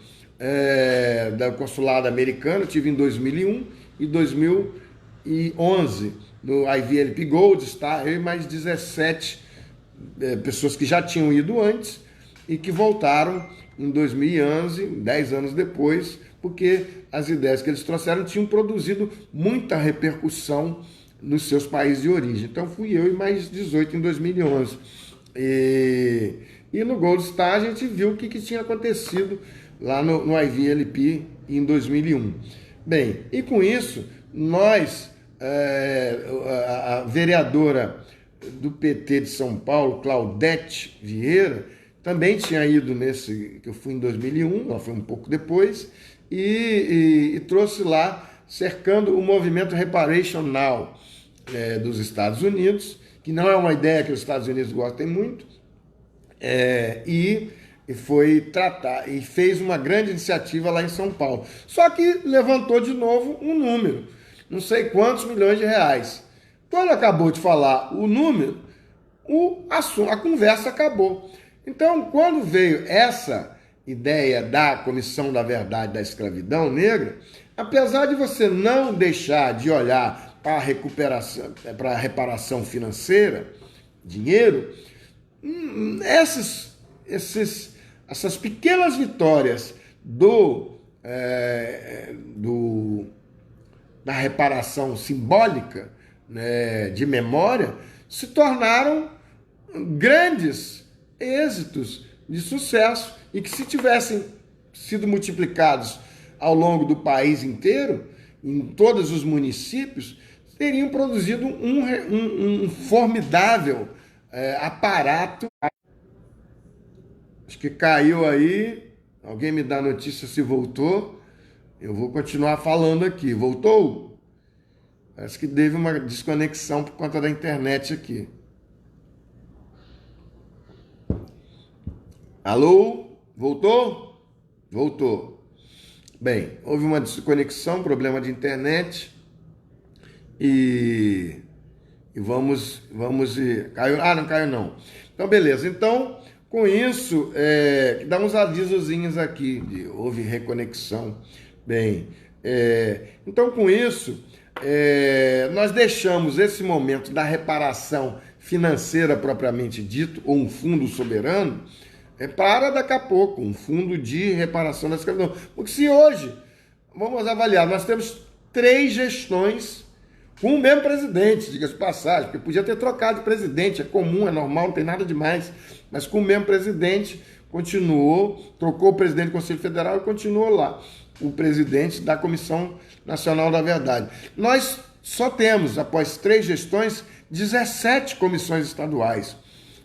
do consulado americano, tive em 2001 e 2011 no IVLP Gold Star, eu e mais 17 pessoas que já tinham ido antes e que voltaram em 2011, 10 anos depois, porque as ideias que eles trouxeram tinham produzido muita repercussão nos seus países de origem. Então fui eu e mais 18 em 2011. E no Gold Star a gente viu o que tinha acontecido lá no IVLP em 2001. Bem, e com isso, nós, a vereadora do PT de São Paulo, Claudete Vieira, também tinha ido nesse, que eu fui em 2001, ela foi um pouco depois, e trouxe lá, cercando o movimento Reparation Now dos Estados Unidos, que não é uma ideia que os Estados Unidos gostem muito, e foi tratar, e fez uma grande iniciativa lá em São Paulo. Só que levantou de novo um número, não sei quantos milhões de reais. Quando acabou de falar o número, a conversa acabou. Então, quando veio essa ideia da Comissão da Verdade da Escravidão Negra, apesar de você não deixar de olhar para a recuperação, para a reparação financeira, dinheiro, essas pequenas vitórias da reparação simbólica, né, de memória, se tornaram grandes êxitos de sucesso e que, se tivessem sido multiplicados ao longo do país inteiro, em todos os municípios, teriam produzido um formidável aparato. Acho que caiu aí. Alguém me dá notícia se voltou. Eu vou continuar falando aqui. Voltou? Parece que teve uma desconexão por conta da internet aqui. Alô? Voltou? Voltou. Bem, houve uma desconexão, problema de internet. E vamos caiu? Ah, não caiu não. Então, beleza. Então, com isso, dá uns avisozinhos aqui. Houve reconexão. Bem, então com isso, nós deixamos esse momento da reparação financeira propriamente dito, ou um fundo soberano, para daqui a pouco, um fundo de reparação da escravidão. Porque se hoje, vamos avaliar, nós temos 3 gestões com o mesmo presidente, diga-se de passagem, porque podia ter trocado de presidente, é comum, é normal, não tem nada demais, mas com o mesmo presidente continuou, trocou o presidente do Conselho Federal e continuou lá, o presidente da Comissão Nacional da Verdade. Nós só temos, após 3 gestões, 17 comissões estaduais,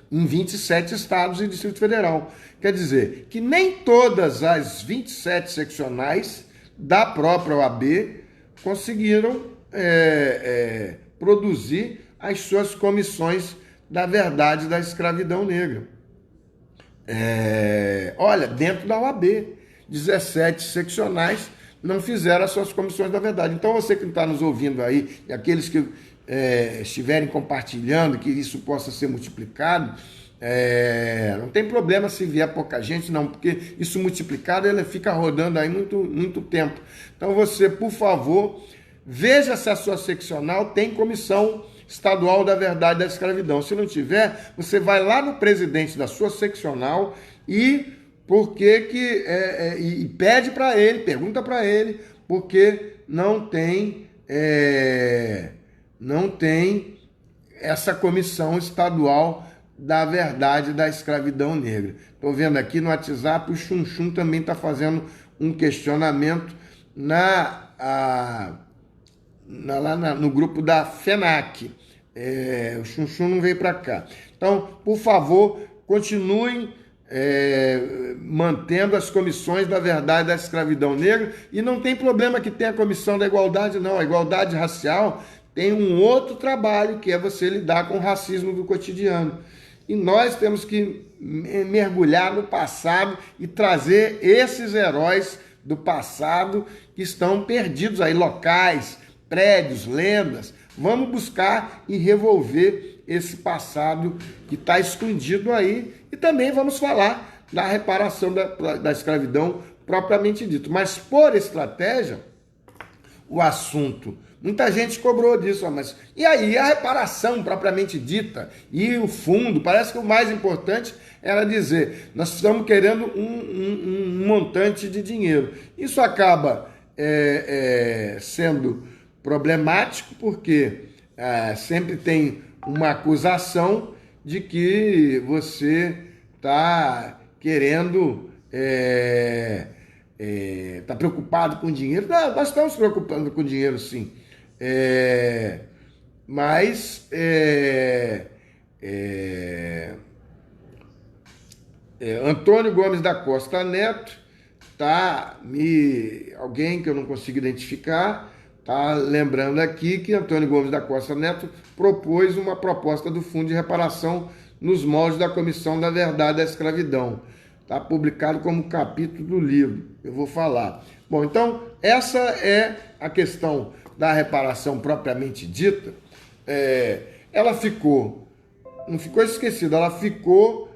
em 27 estados e Distrito Federal. Quer dizer, que nem todas as 27 seccionais da própria OAB conseguiram produzir as suas comissões da verdade da escravidão negra. Olha, dentro da OAB, 17 seccionais não fizeram as suas comissões da verdade. Então, você que está nos ouvindo aí, e aqueles que estiverem compartilhando, que isso possa ser multiplicado, não tem problema se vier pouca gente, não, porque isso multiplicado, ele fica rodando aí muito, muito tempo. Então, você, por favor, veja se a sua seccional tem comissão estadual da verdade da escravidão. Se não tiver, você vai lá no presidente da sua seccional e pede para ele, pergunta para ele, porque não tem essa comissão estadual da verdade da escravidão negra. Estou vendo aqui no WhatsApp, o Chunchum também está fazendo um questionamento no grupo da FENAC. O Chunchum não veio para cá. Então, por favor, continuem mantendo as comissões da verdade da escravidão negra, e não tem problema que tenha a comissão da igualdade, não. A igualdade racial tem um outro trabalho, que é você lidar com o racismo do cotidiano. E nós temos que mergulhar no passado e trazer esses heróis do passado que estão perdidos aí, locais, prédios, lendas. Vamos buscar e revolver esse passado que está escondido aí. E também vamos falar da reparação da escravidão propriamente dito. Mas por estratégia, o assunto, muita gente cobrou disso, mas e aí a reparação propriamente dita e o fundo? Parece que o mais importante era dizer, nós estamos querendo um montante de dinheiro. Isso acaba sendo problemático porque sempre tem uma acusação de que você está querendo, está preocupado com dinheiro. Não, nós estamos preocupando com dinheiro, sim. Mas Antônio Gomes da Costa Neto alguém que eu não consigo identificar, está lembrando aqui que Antônio Gomes da Costa Neto propôs uma proposta do Fundo de Reparação nos moldes da Comissão da Verdade da Escravidão. Está publicado como capítulo do livro, eu vou falar. Bom, então, essa é a questão da reparação propriamente dita. Ela não ficou esquecida, ela ficou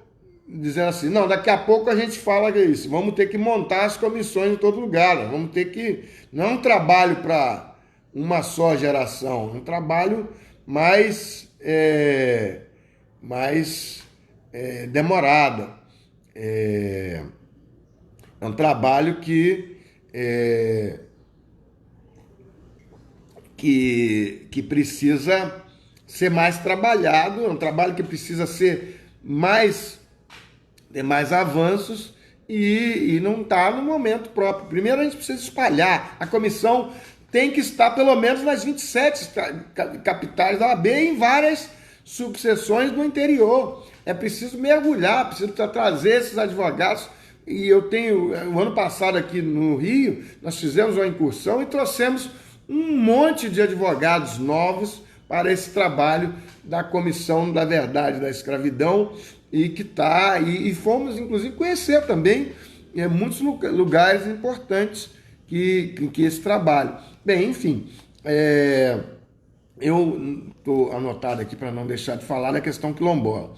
dizendo assim, não, daqui a pouco a gente fala isso, vamos ter que montar as comissões em todo lugar, vamos ter que, não é um trabalho para uma só geração, é um trabalho mais demorado, é um trabalho que precisa ser mais trabalhado, é um trabalho que precisa ter mais avanços e não está no momento próprio. Primeiro a gente precisa espalhar. A comissão tem que estar pelo menos nas 27 capitais da OAB e em várias subseções do interior. É preciso mergulhar, preciso trazer esses advogados. E o ano passado aqui no Rio, nós fizemos uma incursão e trouxemos um monte de advogados novos para esse trabalho da Comissão da Verdade da Escravidão e fomos, inclusive, conhecer também muitos lugares importantes que esse trabalho. Bem, enfim, eu estou anotado aqui para não deixar de falar da questão quilombola.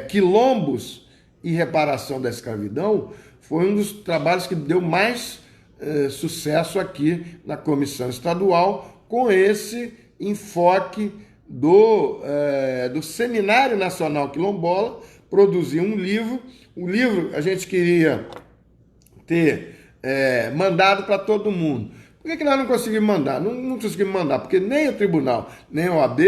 Quilombos e reparação da escravidão foi um dos trabalhos que deu mais sucesso aqui na Comissão Estadual, com esse enfoque do Seminário Nacional Quilombola, produzir um livro. O livro a gente queria ter mandado para todo mundo. Por que nós não conseguimos mandar? Não conseguimos mandar, porque nem o tribunal, nem a OAB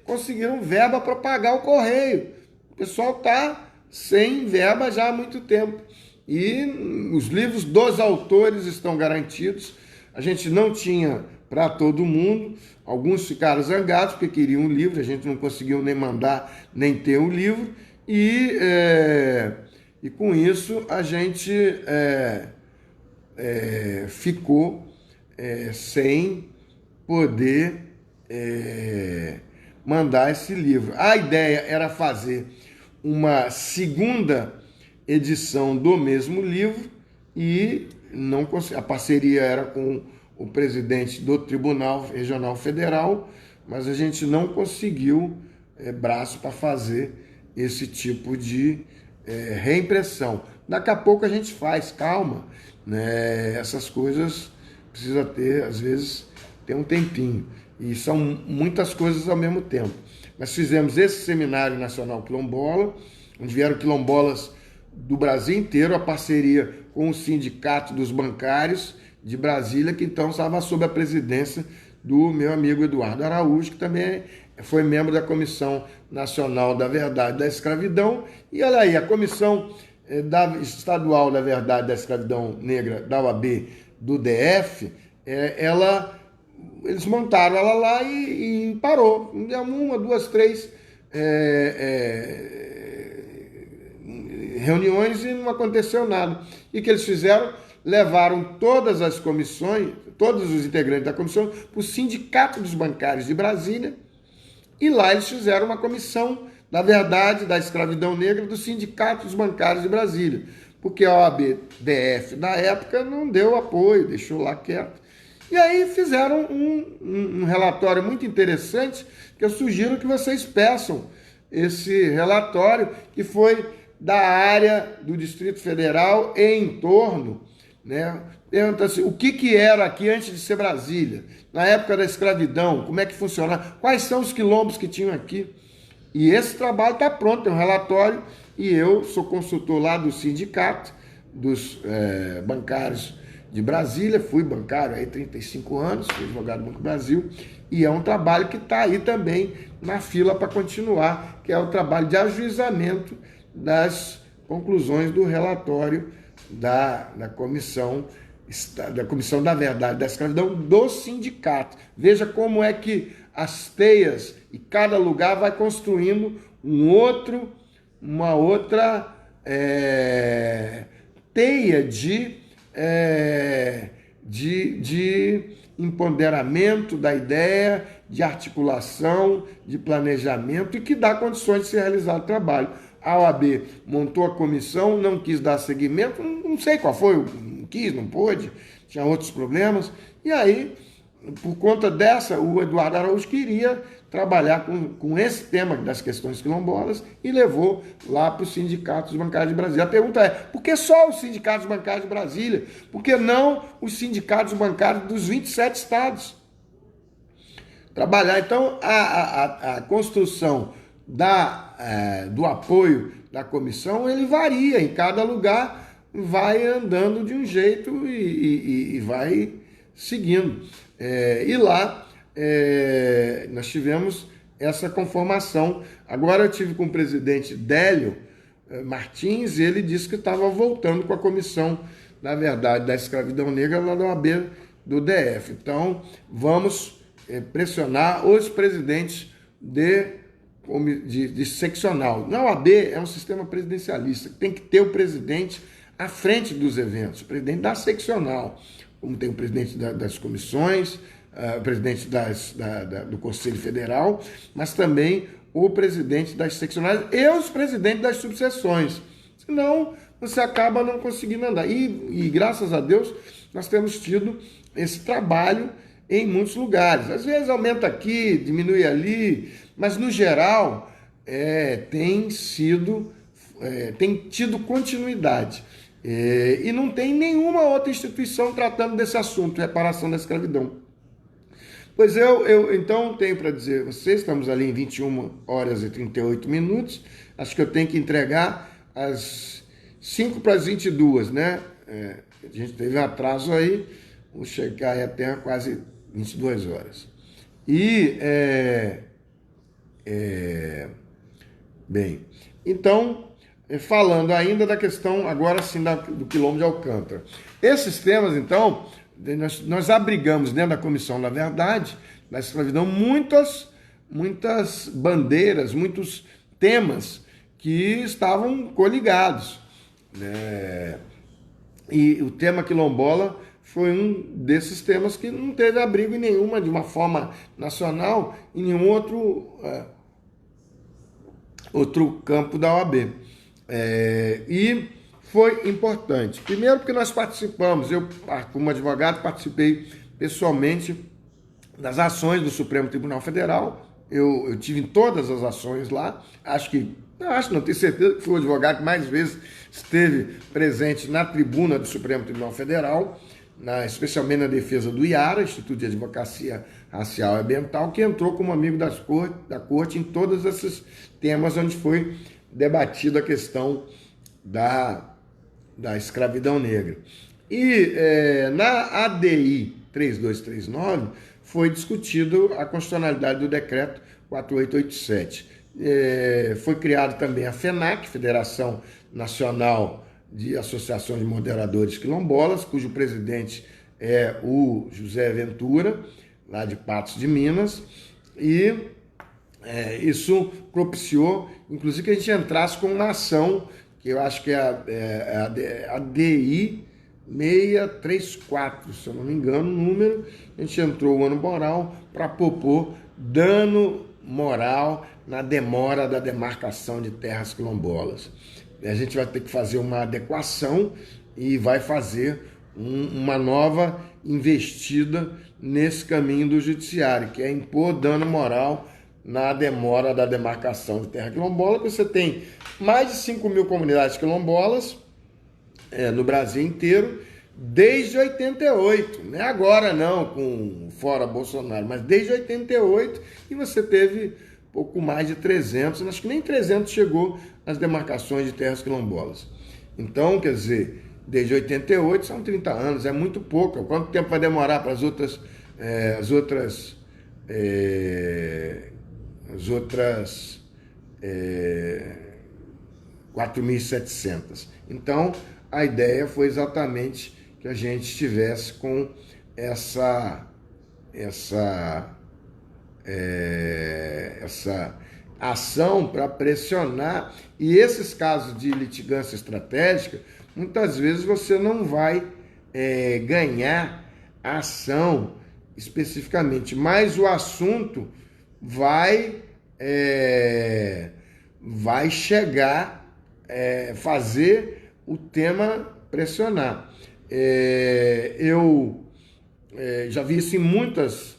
conseguiram verba para pagar o correio. O pessoal está sem verba já há muito tempo. E os livros dos autores estão garantidos. A gente não tinha para todo mundo. Alguns ficaram zangados porque queriam o livro, a gente não conseguiu nem mandar, nem ter o livro. E com isso a gente ficou sem poder mandar esse livro. A ideia era fazer uma segunda edição do mesmo livro e a parceria era com o presidente do Tribunal Regional Federal, mas a gente não conseguiu braço para fazer esse tipo de reimpressão. Daqui a pouco a gente faz, calma, né? Essas coisas precisa ter, às vezes, ter um tempinho. E são muitas coisas ao mesmo tempo. Nós fizemos esse Seminário Nacional Quilombola, onde vieram quilombolas do Brasil inteiro, a parceria com o Sindicato dos Bancários de Brasília, que então estava sob a presidência do meu amigo Eduardo Araújo, que também foi membro da Comissão Nacional da Verdade da Escravidão. E olha aí, a Comissão Estadual da Verdade da Escravidão Negra da OAB do DF, eles montaram ela lá e parou. Uma, duas, três reuniões e não aconteceu nada. E o que eles fizeram? Levaram todas as comissões, todos os integrantes da comissão, para o Sindicato dos Bancários de Brasília, e lá eles fizeram uma comissão da verdade da escravidão negra do Sindicato dos Bancários de Brasília, porque a OAB-DF da época não deu apoio, deixou lá quieto. E aí fizeram um relatório muito interessante, que eu sugiro que vocês peçam esse relatório, que foi da área do Distrito Federal e em torno, né? Pergunta assim, o que era aqui antes de ser Brasília? Na época da escravidão, como é que funcionava? Quais são os quilombos que tinham aqui? E esse trabalho está pronto, tem um relatório, e eu sou consultor lá do sindicato dos bancários de Brasília, fui bancário aí 35 anos, fui advogado do Banco do Brasil, e é um trabalho que está aí também na fila para continuar, que é o trabalho de ajuizamento das conclusões do relatório da Comissão da Verdade da Escravidão do sindicato. Veja como é que as teias e cada lugar vai construindo uma outra teia de empoderamento da ideia, de articulação, de planejamento e que dá condições de se realizar o trabalho. A OAB montou a comissão, não quis dar seguimento, não sei qual foi, não quis, não pôde, tinha outros problemas, e aí, por conta dessa, o Eduardo Araújo queria trabalhar com esse tema das questões quilombolas e levou lá para os sindicatos bancários de Brasília. A pergunta é, por que só os sindicatos bancários de Brasília? Por que não os sindicatos bancários dos 27 estados? Trabalhar, então, a construção do apoio da comissão, ele varia, em cada lugar vai andando de um jeito e vai seguindo. E lá nós tivemos essa conformação. Agora eu tive com o presidente Délio Martins, e ele disse que estava voltando com a comissão, na verdade, da escravidão negra lá da OAB do DF. Então, vamos pressionar os presidentes de seccional. Na OAB é um sistema presidencialista, tem que ter o presidente à frente dos eventos, o presidente da seccional, como tem o presidente das comissões, o presidente do Conselho Federal, mas também o presidente das seccionais e os presidentes das subseções. Senão, você acaba não conseguindo andar. E graças a Deus, nós temos tido esse trabalho em muitos lugares. Às vezes aumenta aqui, diminui ali, mas no geral tem tido continuidade. E não tem nenhuma outra instituição tratando desse assunto, reparação da escravidão. Pois eu então tenho para dizer a vocês, estamos ali em 21 horas e 38 minutos, acho que eu tenho que entregar às 5 para as 22, né? A gente teve um atraso aí, vou chegar aí até quase 22 horas. Bem, então, falando ainda da questão, agora sim, do Quilombo de Alcântara. Esses temas, então, nós abrigamos dentro da Comissão da Verdade, da escravidão, muitas bandeiras, muitos temas que estavam coligados, né? E o tema quilombola foi um desses temas que não teve abrigo em nenhuma, de uma forma nacional, em nenhum outro campo da OAB. E foi importante. Primeiro porque nós participamos, eu como advogado participei pessoalmente das ações do Supremo Tribunal Federal. Eu tive em todas as ações lá, não tenho certeza que foi o advogado que mais vezes esteve presente na tribuna do Supremo Tribunal Federal, especialmente na defesa do IARA, Instituto de Advocacia Racial e Ambiental, que entrou como amigo da corte em todos esses temas onde foi debatida a questão da escravidão negra. E na ADI 3239 foi discutido a constitucionalidade do decreto 4887. Foi criada também a FENAC, Federação Nacional de Associações de Moderadores Quilombolas, cujo presidente é o José Ventura, lá de Patos de Minas, e isso propiciou, inclusive, que a gente entrasse com uma ação, que eu acho que é a DI 634, se eu não me engano, o número. A gente entrou o ano moral para propor dano moral na demora da demarcação de terras quilombolas. A gente vai ter que fazer uma adequação e vai fazer uma nova investida nesse caminho do judiciário, que é impor dano moral na demora da demarcação de terra quilombola, porque você tem mais de 5 mil comunidades quilombolas no Brasil inteiro, desde 88, não é agora não, com fora Bolsonaro, mas desde 88, e você teve pouco mais de 300, acho que nem 300 chegou nas demarcações de terras quilombolas. Então, quer dizer, desde 88 são 30 anos, é muito pouco. Quanto tempo vai demorar para as outras 4.700? Então, a ideia foi exatamente que a gente estivesse com essa ação para pressionar. E esses casos de litigância estratégica, muitas vezes você não vai ganhar a ação especificamente, mas o assunto vai chegar, fazer o tema pressionar. Eu já vi isso em muitas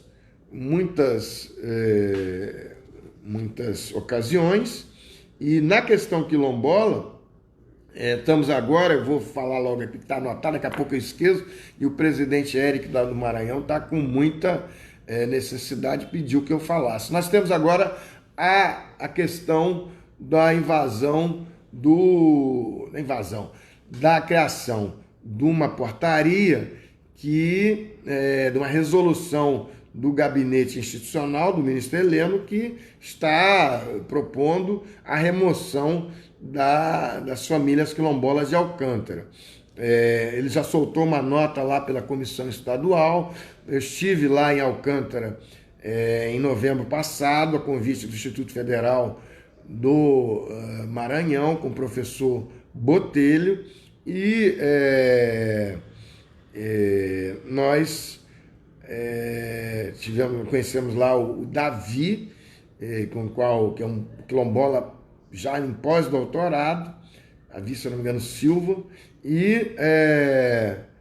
ocasiões, e na questão quilombola, estamos agora, eu vou falar logo aqui que está anotado, daqui a pouco eu esqueço, e o presidente Eric do Maranhão está com muita necessidade, pediu que eu falasse. Nós temos agora a questão da da criação de uma portaria de uma resolução do gabinete institucional do ministro Heleno, que está propondo a remoção das famílias quilombolas de Alcântara. Ele já soltou uma nota lá pela comissão estadual. Eu estive lá em Alcântara em novembro passado, a convite do Instituto Federal do Maranhão, com o professor Botelho, e nós conhecemos lá o Davi, que é um quilombola já em pós-doutorado, Davi, se eu não me engano, Silva, e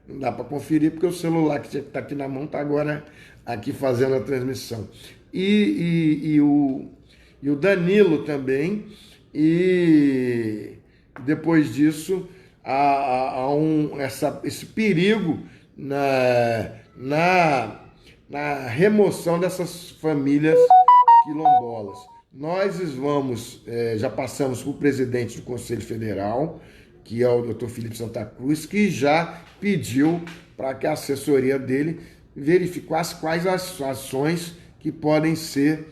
não dá para conferir porque o celular que tinha que estar aqui na mão está agora aqui fazendo a transmissão. E o Danilo também, e depois disso há esse perigo na remoção dessas famílias quilombolas. Nós já passamos para o presidente do Conselho Federal, que é o Dr. Felipe Santa Cruz, que já pediu para que a assessoria dele verificasse quais as ações que podem ser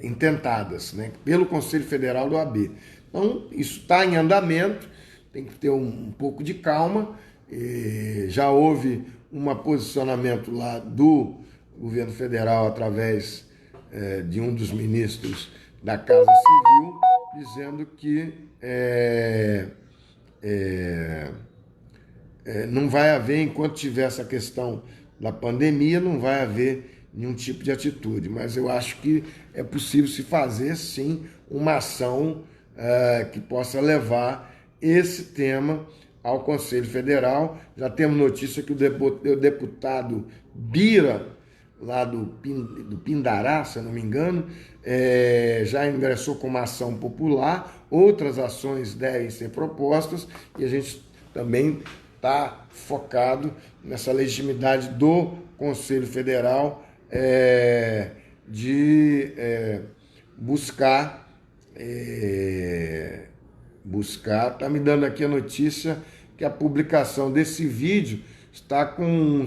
intentadas, né, pelo Conselho Federal do AB. Então, isso está em andamento, tem que ter um pouco de calma. Já houve um posicionamento lá do governo federal através de um dos ministros da Casa Civil, dizendo que não vai haver, enquanto tiver essa questão da pandemia, não vai haver nenhum tipo de atitude. Mas eu acho que é possível se fazer, sim, uma ação que possa levar esse tema ao Conselho Federal. Já temos notícia que o deputado Bira, lá do Pindará, se eu não me engano, já ingressou com uma ação popular. Outras ações devem ser propostas, e a gente também está focado nessa legitimidade do Conselho Federal de buscar, está me dando aqui a notícia que a publicação desse vídeo está com um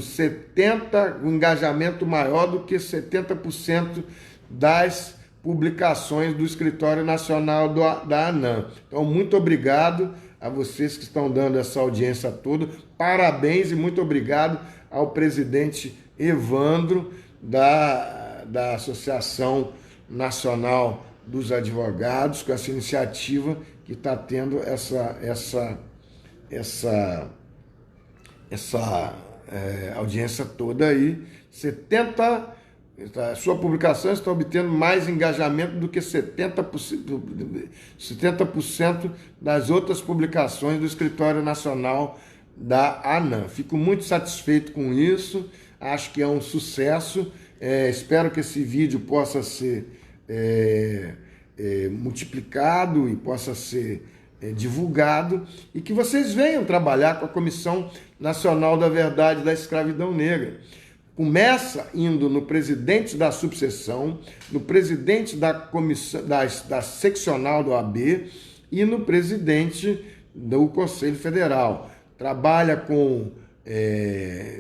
engajamento maior do que 70% das publicações do Escritório Nacional da ANAM. Então, muito obrigado a vocês que estão dando essa audiência toda. Parabéns e muito obrigado ao presidente Evandro da Associação Nacional dos Advogados, com essa iniciativa que está tendo essa audiência toda aí. A sua publicação está obtendo mais engajamento do que 70% das outras publicações do Escritório Nacional da ANAM. Fico muito satisfeito com isso, acho que é um sucesso. Espero que esse vídeo possa ser multiplicado e possa ser divulgado, e que vocês venham trabalhar com a Comissão Nacional da Verdade da Escravidão Negra. Começa indo no presidente da subseção, no presidente da comissão, da seccional do OAB e no presidente do Conselho Federal. Trabalha com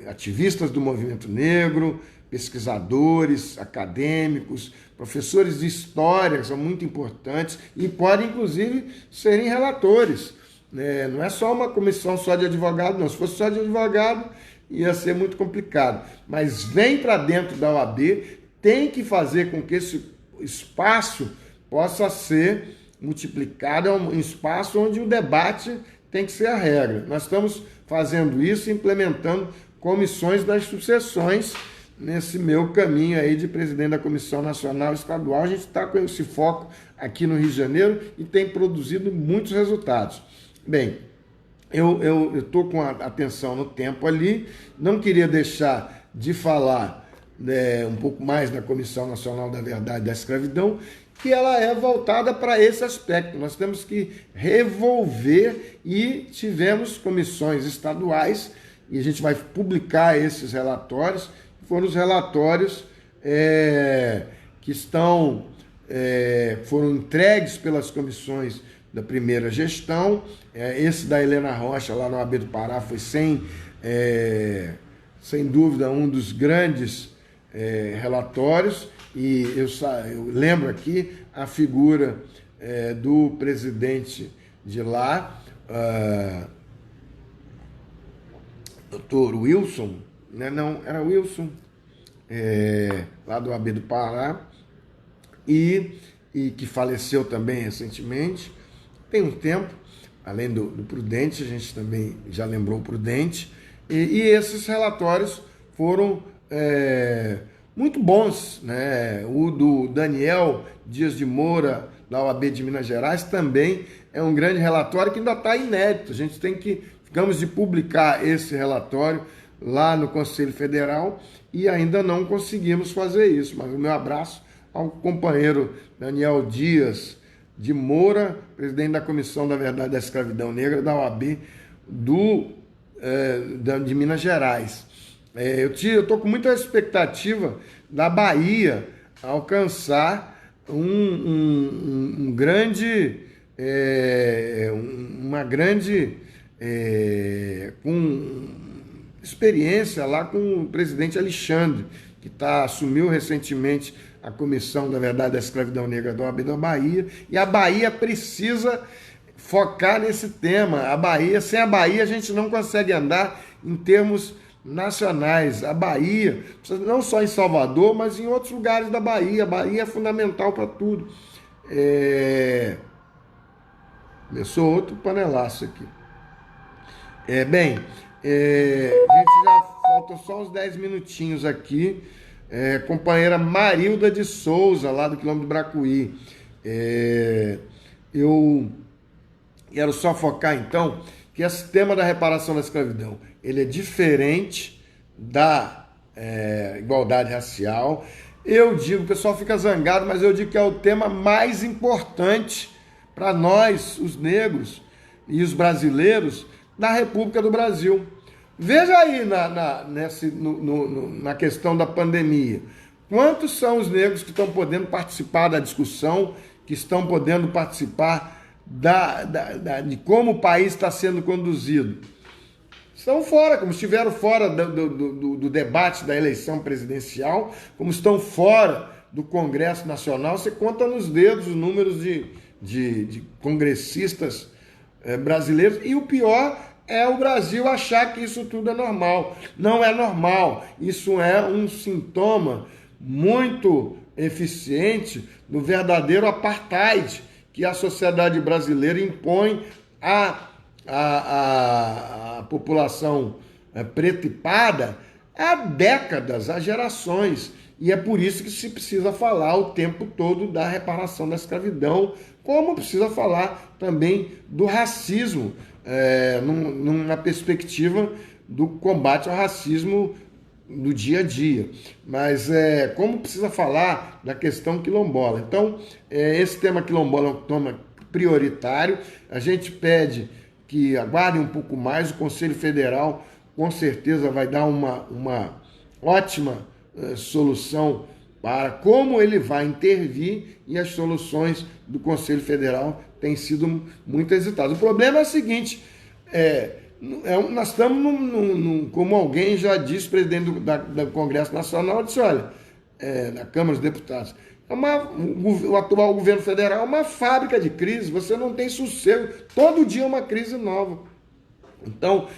ativistas do movimento negro, pesquisadores, acadêmicos, professores de história, que são muito importantes e podem, inclusive, serem relatores. Não é só uma comissão só de advogado, não. Se fosse só de advogado, ia ser muito complicado. Mas vem para dentro da OAB, tem que fazer com que esse espaço possa ser multiplicado, é um espaço onde o debate tem que ser a regra. Nós estamos fazendo isso, implementando comissões das subseções nesse meu caminho aí de presidente da Comissão Nacional Estadual. A gente está com esse foco aqui no Rio de Janeiro e tem produzido muitos resultados. Bem, eu estou com a atenção no tempo ali, não queria deixar de falar um pouco mais da Comissão Nacional da Verdade da Escravidão, que ela é voltada para esse aspecto. Nós temos que revolver e tivemos comissões estaduais, e a gente vai publicar esses relatórios. Foram os relatórios que foram entregues pelas comissões da primeira gestão. Esse da Helena Rocha, lá no OAB do Pará, foi sem dúvida um dos grandes relatórios, e eu lembro aqui a figura do presidente de lá, Dr. Wilson, né? Não, era Wilson, lá do OAB do Pará, e que faleceu também recentemente, tem um tempo, além do Prudente, a gente também já lembrou o Prudente, e esses relatórios foram muito bons, né? O do Daniel Dias de Moura, da OAB de Minas Gerais, também é um grande relatório que ainda está inédito. A gente ficamos de publicar esse relatório lá no Conselho Federal e ainda não conseguimos fazer isso. Mas o meu abraço ao companheiro Daniel Dias de Moura, presidente da Comissão da Verdade da Escravidão Negra, da OAB de Minas Gerais. Eu estou com muita expectativa da Bahia alcançar uma grande experiência lá com o presidente Alexandre, que assumiu recentemente a Comissão da Verdade da Escravidão Negra da OAB da Bahia, e a Bahia precisa focar nesse tema. Sem a Bahia a gente não consegue andar em termos nacionais. A Bahia, não só em Salvador, mas em outros lugares da Bahia. A Bahia é fundamental para tudo. Começou outro panelaço aqui. A gente já faltam só uns 10 minutinhos aqui. Companheira Marilda de Souza, lá do quilômetro do Bracuí. Eu quero só focar, então, que esse tema da reparação da escravidão, ele é diferente da igualdade racial. Eu digo, o pessoal fica zangado, mas eu digo que é o tema mais importante para nós, os negros e os brasileiros, da República do Brasil. Veja aí na questão da pandemia. Quantos são os negros que estão podendo participar da discussão, que estão podendo participar de como o país está sendo conduzido? Estão fora, como estiveram fora do debate da eleição presidencial, como estão fora do Congresso Nacional. Você conta nos dedos os números de congressistas brasileiros, e o pior é o Brasil achar que isso tudo é normal. Não é normal. Isso é um sintoma muito eficiente do verdadeiro apartheid que a sociedade brasileira impõe à população preta e parda há décadas, há gerações. E é por isso que se precisa falar o tempo todo da reparação da escravidão, como precisa falar também do racismo, numa perspectiva do combate ao racismo do dia a dia. Mas como precisa falar da questão quilombola. Então, esse tema quilombola é um tema prioritário. A gente pede que aguardem um pouco mais. O Conselho Federal com certeza vai dar uma ótima solução para como ele vai intervir, e as soluções do Conselho Federal têm sido muito hesitadas. O problema é o seguinte, nós estamos, como alguém já disse, presidente do Congresso Nacional, disse, olha, na Câmara dos Deputados, o atual governo federal é uma fábrica de crise, você não tem sossego, todo dia é uma crise nova. Então,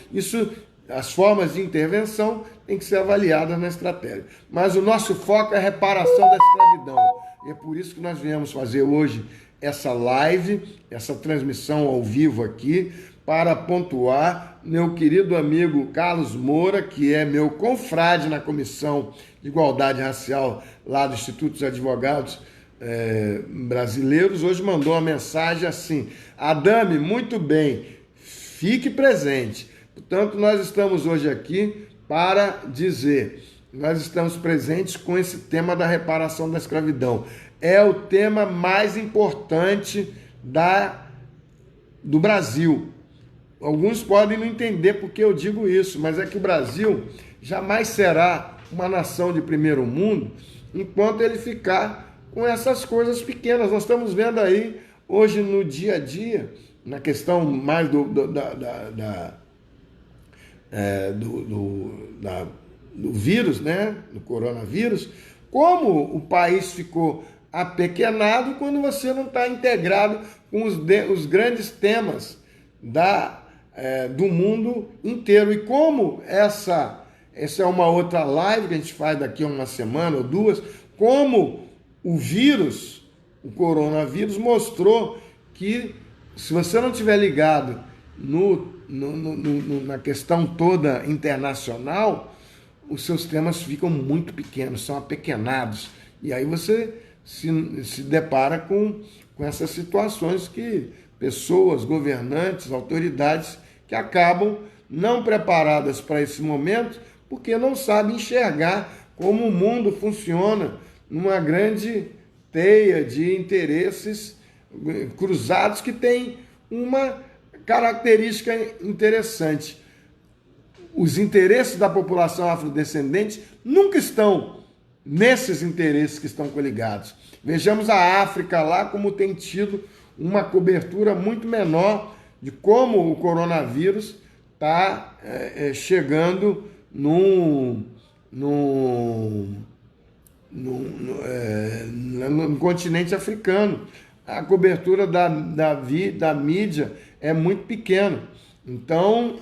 as formas de intervenção têm que ser avaliadas na estratégia. Mas o nosso foco é a reparação da escravidão. E é por isso que nós viemos fazer hoje essa live, essa transmissão ao vivo aqui, para pontuar meu querido amigo Carlos Moura, que é meu confrade na Comissão de Igualdade Racial lá do Instituto dos Advogados Brasileiros, hoje mandou uma mensagem assim: Adame, muito bem, fique presente. Portanto, nós estamos hoje aqui para dizer, nós estamos presentes com esse tema da reparação da escravidão. É o tema mais importante do Brasil. Alguns podem não entender porque eu digo isso, mas é que o Brasil jamais será uma nação de primeiro mundo enquanto ele ficar com essas coisas pequenas. Nós estamos vendo aí, hoje no dia a dia, na questão mais do vírus, né, do coronavírus, como o país ficou apequenado quando você não está integrado com os grandes temas do mundo inteiro. E como essa é uma outra live que a gente faz daqui a uma semana ou duas, como o coronavírus mostrou que se você não estiver ligado na questão toda internacional, os seus temas ficam muito pequenos, são apequenados. E aí você se depara com essas situações que pessoas, governantes, autoridades que acabam não preparadas para esse momento porque não sabem enxergar como o mundo funciona numa grande teia de interesses cruzados que tem uma característica interessante. Os interesses da população afrodescendente nunca estão nesses interesses que estão coligados. Vejamos a África lá como tem tido uma cobertura muito menor de como o coronavírus está chegando no continente africano. A cobertura da mídia é muito pequena. Então,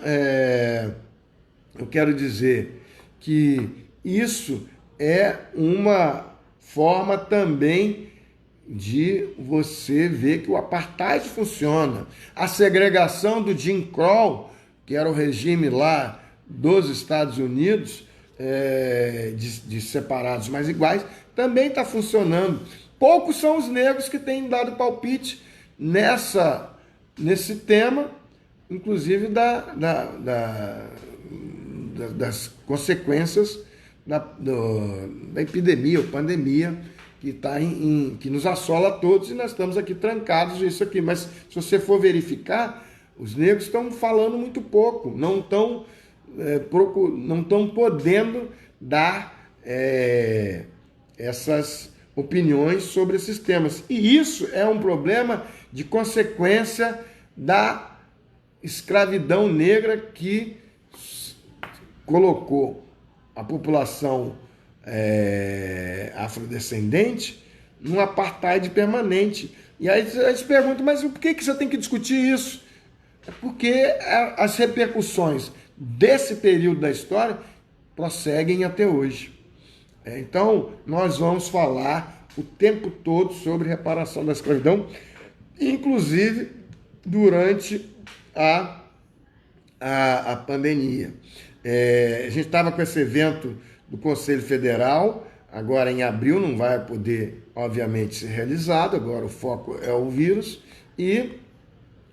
eu quero dizer que isso é uma forma também de você ver que o apartheid funciona. A segregação do Jim Crow, que era o regime lá dos Estados Unidos, de separados mas iguais, também está funcionando. Poucos são os negros que têm dado palpite nesse tema, inclusive das consequências da epidemia ou pandemia que nos assola a todos, e nós estamos aqui trancados nisso aqui. Mas se você for verificar, os negros estão falando muito pouco, não estão podendo dar essas opiniões sobre esses temas. E isso é um problema de consequência da escravidão negra que colocou a população afrodescendente num apartheid permanente. E aí a gente pergunta, mas por que você tem que discutir isso? É porque as repercussões desse período da história prosseguem até hoje. Então, nós vamos falar o tempo todo sobre reparação da escravidão, inclusive durante a pandemia. A gente estava com esse evento do Conselho Federal, agora em abril não vai poder, obviamente, ser realizado, agora o foco é o vírus,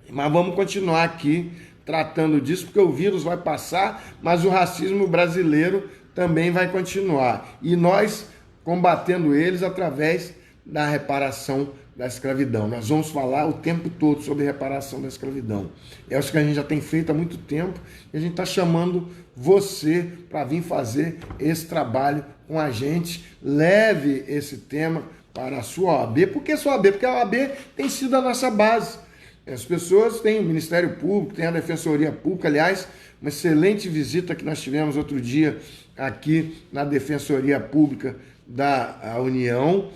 mas vamos continuar aqui tratando disso, porque o vírus vai passar, mas o racismo brasileiro também vai continuar. E nós combatendo eles através da reparação da escravidão. Nós vamos falar o tempo todo sobre reparação da escravidão. É isso que a gente já tem feito há muito tempo e a gente está chamando você para vir fazer esse trabalho com a gente. Leve esse tema para a sua OAB. Por que sua OAB? Porque a OAB tem sido a nossa base. As pessoas têm o Ministério Público, tem a Defensoria Pública, aliás, uma excelente visita que nós tivemos outro dia aqui na Defensoria Pública da União,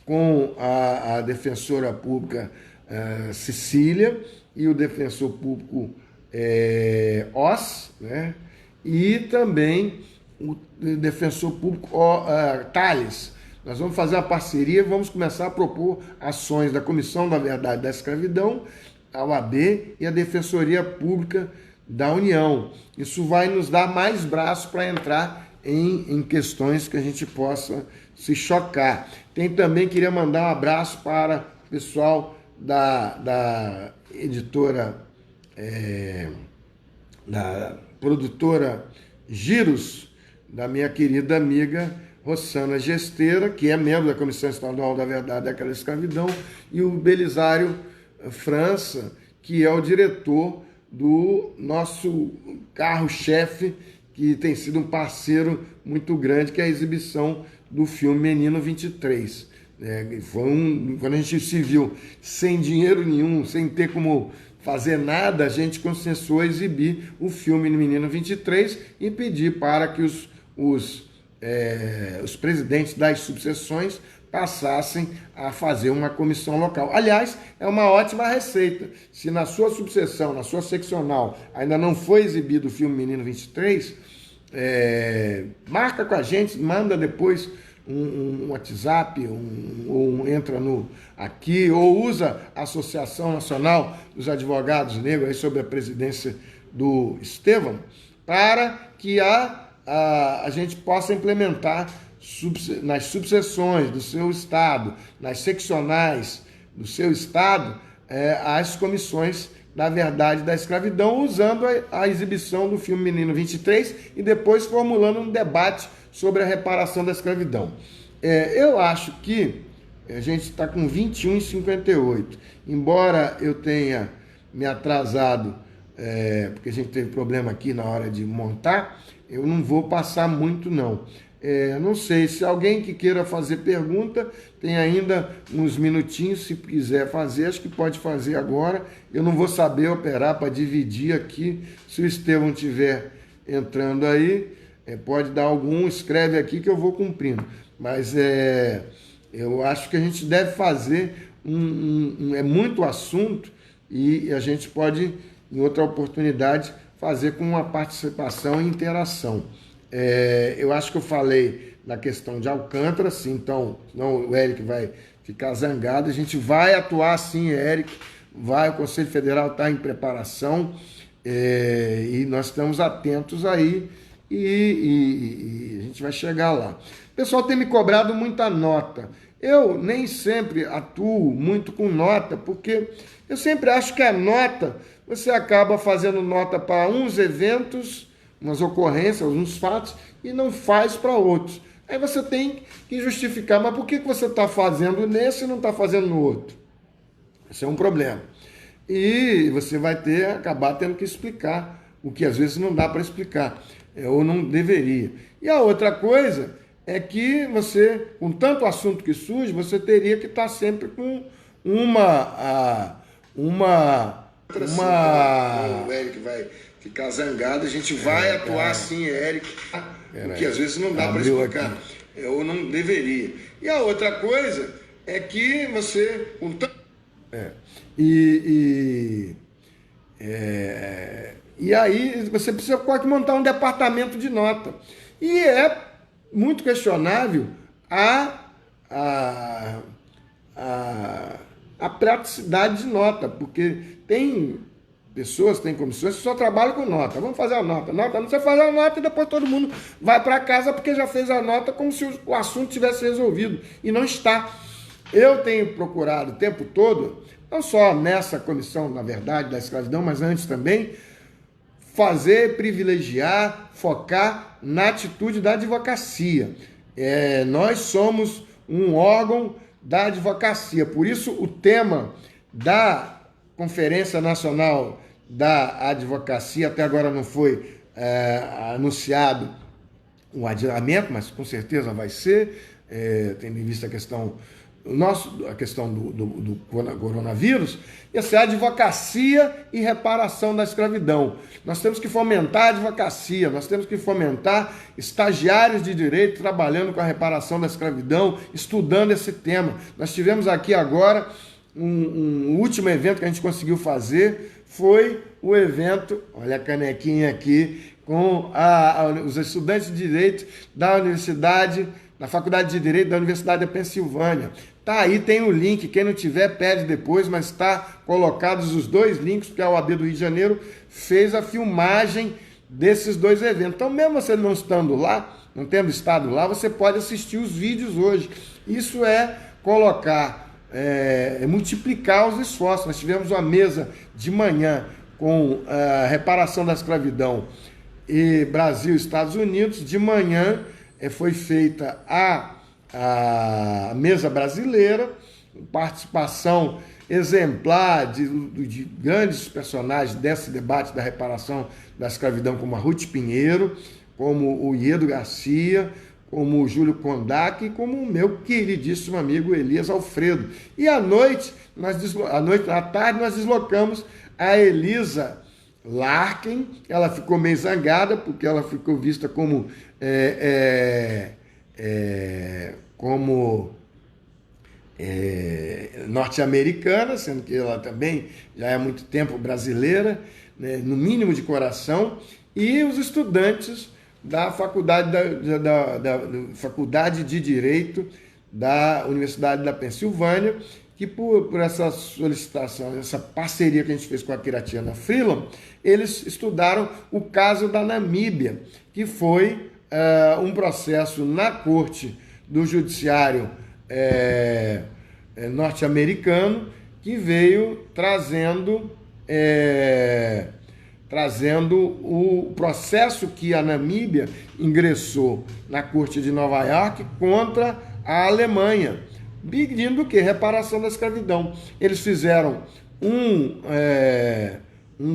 com a defensora pública Cecília e o defensor público Os, né? E também o defensor público Thales. Nós vamos fazer uma parceria, vamos começar a propor ações da Comissão da Verdade da Escravidão, a OAB e a Defensoria Pública da União. Isso vai nos dar mais braço para entrar em questões que a gente possa se chocar. Também queria mandar um abraço para o pessoal da editora, da produtora Giros, da minha querida amiga Rossana Gesteira, que é membro da Comissão Estadual da Verdade daquela Escravidão, e o Belisário França, que é o diretor do nosso carro-chefe, que tem sido um parceiro muito grande, que é a exibição do filme Menino 23. Quando a gente se viu sem dinheiro nenhum, sem ter como fazer nada, a gente consensuou exibir o filme Menino 23 e pedir para que os presidentes das subseções passassem a fazer uma comissão local. Aliás, é uma ótima receita. Se na sua subseção, na sua seccional, ainda não foi exibido o filme Menino 23, marca com a gente, manda depois um WhatsApp, ou entra aqui, ou usa a Associação Nacional dos Advogados Negros, aí sob a presidência do Estevão, para que a gente possa implementar nas subseções do seu estado, nas seccionais do seu estado, as comissões da verdade da escravidão, usando a exibição do filme Menino 23 e depois formulando um debate sobre a reparação da escravidão. Eu acho que a gente está com 21h58. Embora eu tenha me atrasado, porque a gente teve problema aqui na hora de montar, eu não vou passar muito, não. Não sei, se alguém que queira fazer pergunta, tem ainda uns minutinhos, se quiser fazer, acho que pode fazer agora. Eu não vou saber operar para dividir aqui. Se o Estevão estiver entrando aí, pode dar algum, escreve aqui que eu vou cumprindo. Mas eu acho que a gente deve fazer, é muito assunto e a gente pode, em outra oportunidade, fazer com uma participação e interação. Eu acho que eu falei na questão de Alcântara, sim, então, senão o Eric vai ficar zangado. A gente vai atuar sim, Eric, o Conselho Federal está em preparação e nós estamos atentos aí e a gente vai chegar lá. O pessoal tem me cobrado muita nota. Eu nem sempre atuo muito com nota, porque eu sempre acho que a nota, você acaba fazendo nota para uns eventos, umas ocorrências, uns fatos, e não faz para outros. Aí você tem que justificar, mas por que você está fazendo nesse e não está fazendo no outro? Isso é um problema. E você vai acabar tendo que explicar o que às vezes não dá para explicar, ou não deveria. E a outra coisa é que você, com tanto assunto que surge, você teria que estar sempre com uma... O Eric vai ficar zangado, a gente vai atuar assim, Eric, porque às vezes não dá para explicar, ou não deveria. E a outra coisa é que você... E aí você precisa quase montar um departamento de nota. E é muito questionável a praticidade de nota, porque tem pessoas, tem comissões que só trabalham com nota. Vamos fazer a nota. Nota, não você faz a nota e depois todo mundo vai para casa porque já fez a nota como se o assunto tivesse resolvido. E não está. Eu tenho procurado o tempo todo, não só nessa comissão, na verdade, da escravidão, mas antes também, privilegiar, focar na atitude da advocacia. Nós somos um órgão da advocacia. Por isso, o tema da Conferência Nacional da Advocacia, até agora não foi anunciado um adiamento, mas com certeza vai ser, tendo em vista a questão do coronavírus, essa é a advocacia e reparação da escravidão. Nós temos que fomentar a advocacia, nós temos que fomentar estagiários de direito trabalhando com a reparação da escravidão, estudando esse tema. Nós tivemos aqui agora um último evento que a gente conseguiu fazer, foi o evento, olha a canequinha aqui, com os estudantes de direito da Faculdade de Direito da Universidade da Pensilvânia. Tá aí, tem o link, quem não tiver pede depois, mas está colocados os dois links, porque a OAB do Rio de Janeiro fez a filmagem desses dois eventos. Então, mesmo você não estando lá, não tendo estado lá, você pode assistir os vídeos hoje. Isso é multiplicar os esforços. Nós tivemos uma mesa de manhã com a reparação da escravidão e Brasil e Estados Unidos. De manhã foi feita a mesa brasileira, participação exemplar de grandes personagens desse debate da reparação da escravidão, como a Ruth Pinheiro, como o Iedo Garcia, como o Júlio Kondak e como o meu queridíssimo amigo Elias Alfredo. E à tarde, nós deslocamos a Elisa Larkin. Ela ficou meio zangada, porque ela ficou vista como norte-americana, sendo que ela também já é há muito tempo brasileira, né, no mínimo de coração, e os estudantes da Faculdade de Direito da Universidade da Pensilvânia, que por essa solicitação, essa parceria que a gente fez com a Kiratiana Freeland, eles estudaram o caso da Namíbia, que foi um processo na Corte do Judiciário norte-americano, que veio trazendo o processo que a Namíbia ingressou na Corte de Nova York contra a Alemanha, pedindo o quê? Reparação da escravidão. Eles fizeram um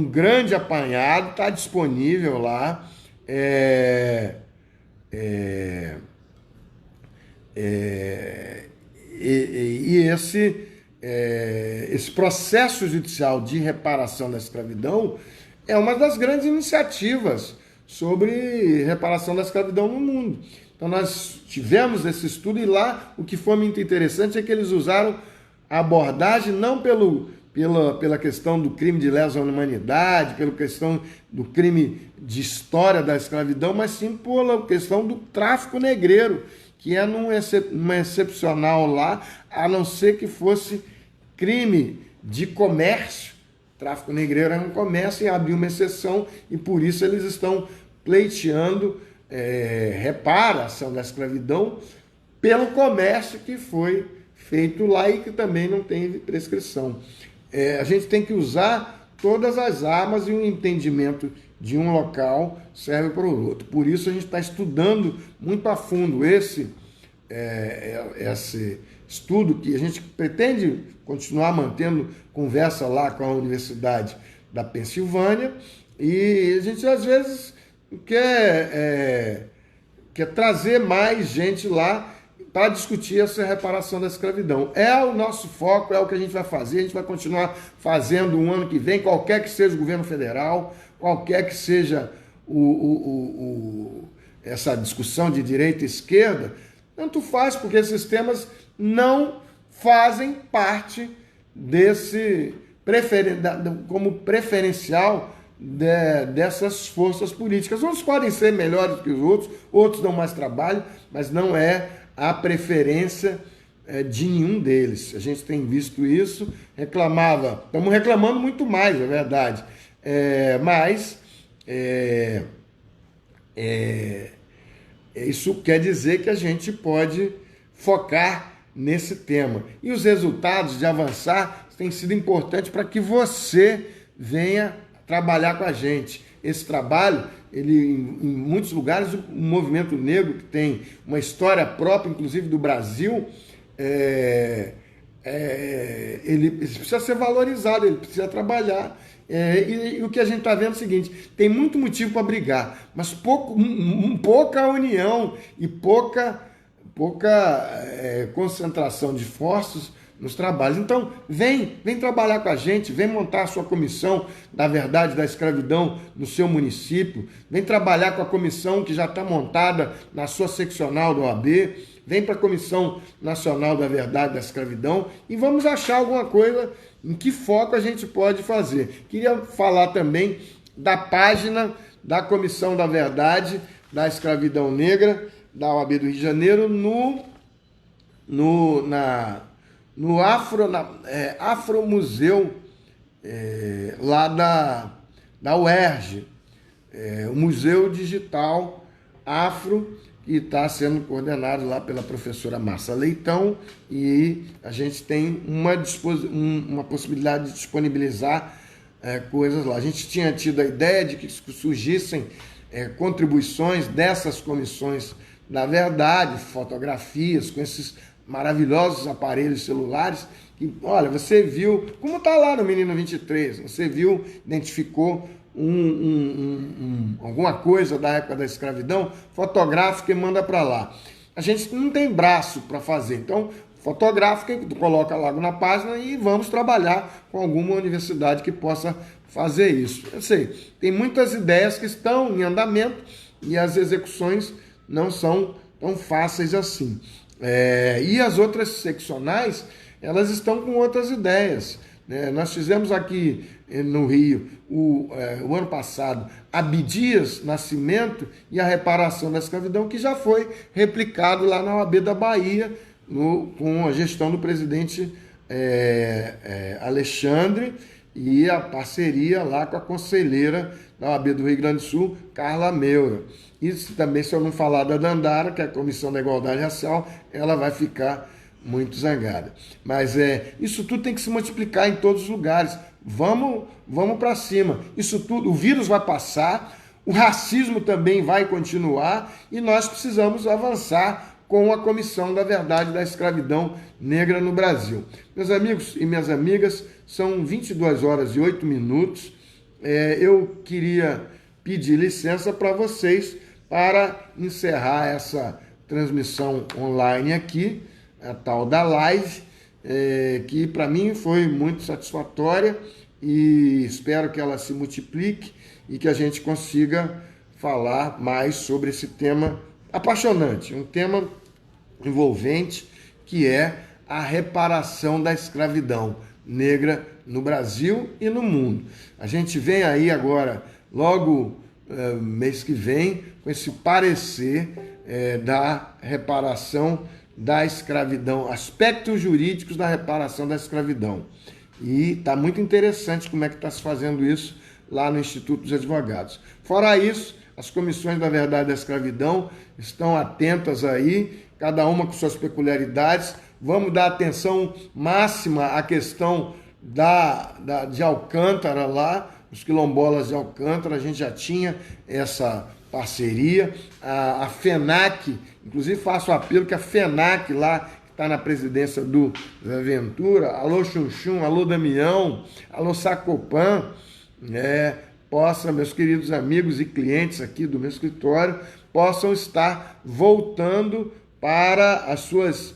grande apanhado, está disponível lá, esse processo judicial de reparação da escravidão é uma das grandes iniciativas sobre reparação da escravidão no mundo. Então nós tivemos esse estudo e lá o que foi muito interessante é que eles usaram a abordagem não pela questão do crime de lesa à humanidade, pela questão do crime de história da escravidão, mas sim pela questão do tráfico negreiro, que é uma excepcional lá, a não ser que fosse crime de comércio. Tráfico negreiro era um comércio e abriu uma exceção, e por isso eles estão pleiteando reparação da escravidão pelo comércio que foi feito lá e que também não tem prescrição. A gente tem que usar todas as armas e o entendimento de um local serve para o outro. Por isso a gente está estudando muito a fundo esse estudo, que a gente pretende continuar mantendo conversa lá com a Universidade da Pensilvânia, e a gente às vezes quer trazer mais gente lá para discutir essa reparação da escravidão. É o nosso foco, é o que a gente vai fazer, a gente vai continuar fazendo o ano que vem, qualquer que seja o governo federal, qualquer que seja essa discussão de direita e esquerda, tanto faz, porque esses temas não fazem parte como preferencial dessas forças políticas. Uns podem ser melhores que os outros dão mais trabalho, mas não é a preferência de nenhum deles. A gente tem visto isso, estamos reclamando muito mais, é verdade, mas isso quer dizer que a gente pode focar nesse tema. E os resultados de avançar têm sido importantes para que você venha trabalhar com a gente. Esse trabalho, em muitos lugares, o movimento negro, que tem uma história própria, inclusive do Brasil, ele precisa ser valorizado, ele precisa trabalhar. E o que a gente está vendo é o seguinte: tem muito motivo para brigar, mas pouca união e pouca concentração de esforços nos trabalhos. Então, vem trabalhar com a gente, vem montar a sua comissão da verdade da escravidão no seu município, vem trabalhar com a comissão que já está montada na sua seccional do OAB, vem para a Comissão Nacional da Verdade da Escravidão e vamos achar alguma coisa em que foco a gente pode fazer. Queria falar também da página da Comissão da Verdade da Escravidão Negra da OAB do Rio de Janeiro no Afro Museu lá da UERJ, o Museu Digital Afro, que está sendo coordenado lá pela professora Márcia Leitão, e a gente tem uma possibilidade de disponibilizar coisas lá. A gente tinha tido a ideia de que surgissem contribuições dessas comissões da verdade, fotografias com esses maravilhosos aparelhos celulares, que, olha, você viu, como está lá no Menino 23, você viu, identificou alguma coisa da época da escravidão, fotográfica e manda para lá. A gente não tem braço para fazer, então fotográfica, coloca logo na página e vamos trabalhar com alguma universidade que possa fazer isso. Eu sei, tem muitas ideias que estão em andamento e as execuções não são tão fáceis assim. E as outras seccionais, elas estão com outras ideias. Nós fizemos aqui no Rio, o ano passado, Abdias Nascimento e a reparação da escravidão, que já foi replicado lá na OAB da Bahia, com a gestão do presidente Alexandre e a parceria lá com a conselheira da OAB do Rio Grande do Sul, Carla Meura. Isso também, se eu não falar da Dandara, que é a Comissão da Igualdade Racial, ela vai ficar muito zangada. Mas isso tudo tem que se multiplicar em todos os lugares. Vamos para cima. Isso tudo, o vírus vai passar, o racismo também vai continuar e nós precisamos avançar com a Comissão da Verdade da Escravidão Negra no Brasil. Meus amigos e minhas amigas, são 22 horas e 8 minutos. Eu queria pedir licença para vocês para encerrar essa transmissão online aqui, a tal da live, que para mim foi muito satisfatória e espero que ela se multiplique e que a gente consiga falar mais sobre esse tema apaixonante, um tema envolvente, que é a reparação da escravidão negra no Brasil e no mundo. A gente vem aí agora, logo mês que vem, com esse parecer da reparação da escravidão, aspectos jurídicos da reparação da escravidão. E está muito interessante como é que está se fazendo isso lá no Instituto dos Advogados. Fora isso, as comissões da verdade da escravidão estão atentas aí, cada uma com suas peculiaridades. Vamos dar atenção máxima à questão de Alcântara lá, os quilombolas de Alcântara. A gente já tinha essa parceria. A FENAC, inclusive faço apelo que a FENAC lá, que está na presidência do Zé Ventura, alô Chunchum, alô Damião, alô Sacopan, possa, meus queridos amigos e clientes aqui do meu escritório, possam estar voltando para suas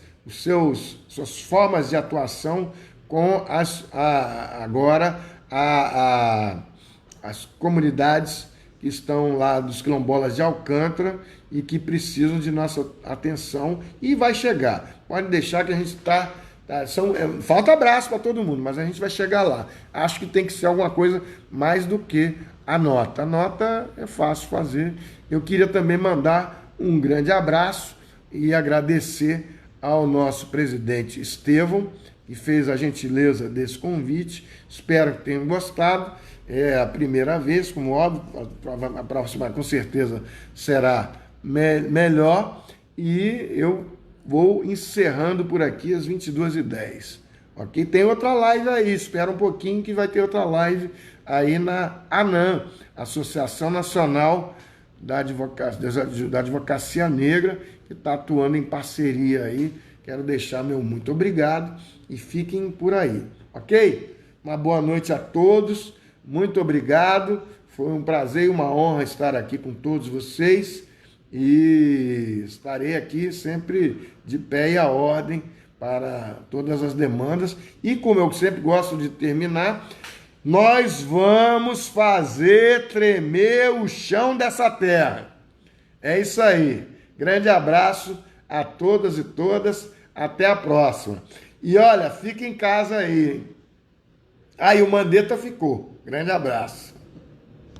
formas de atuação com agora as comunidades que estão lá dos quilombolas de Alcântara e que precisam de nossa atenção, e vai chegar. Pode deixar que a gente falta abraço para todo mundo, mas a gente vai chegar lá. Acho que tem que ser alguma coisa mais do que a nota. A nota é fácil fazer. Eu queria também mandar um grande abraço e agradecer ao nosso presidente Estevão, que fez a gentileza desse convite. Espero que tenham gostado. É a primeira vez, como óbvio, a próxima com certeza será melhor. E eu vou encerrando por aqui às 22h10. Ok? Tem outra live aí, espera um pouquinho que vai ter outra live aí na ANAM, Associação Nacional da Advocacia Negra, que está atuando em parceria aí quero deixar meu muito obrigado e fiquem por aí, ok? Uma boa noite a todos, muito obrigado, foi um prazer e uma honra estar aqui com todos vocês e estarei aqui sempre de pé e à ordem para todas as demandas. E como eu sempre gosto de terminar, nós vamos fazer tremer o chão dessa terra. É isso aí. Grande abraço a todas e todas. Até a próxima. E olha, fica em casa aí. Aí o Mandetta ficou. Grande abraço.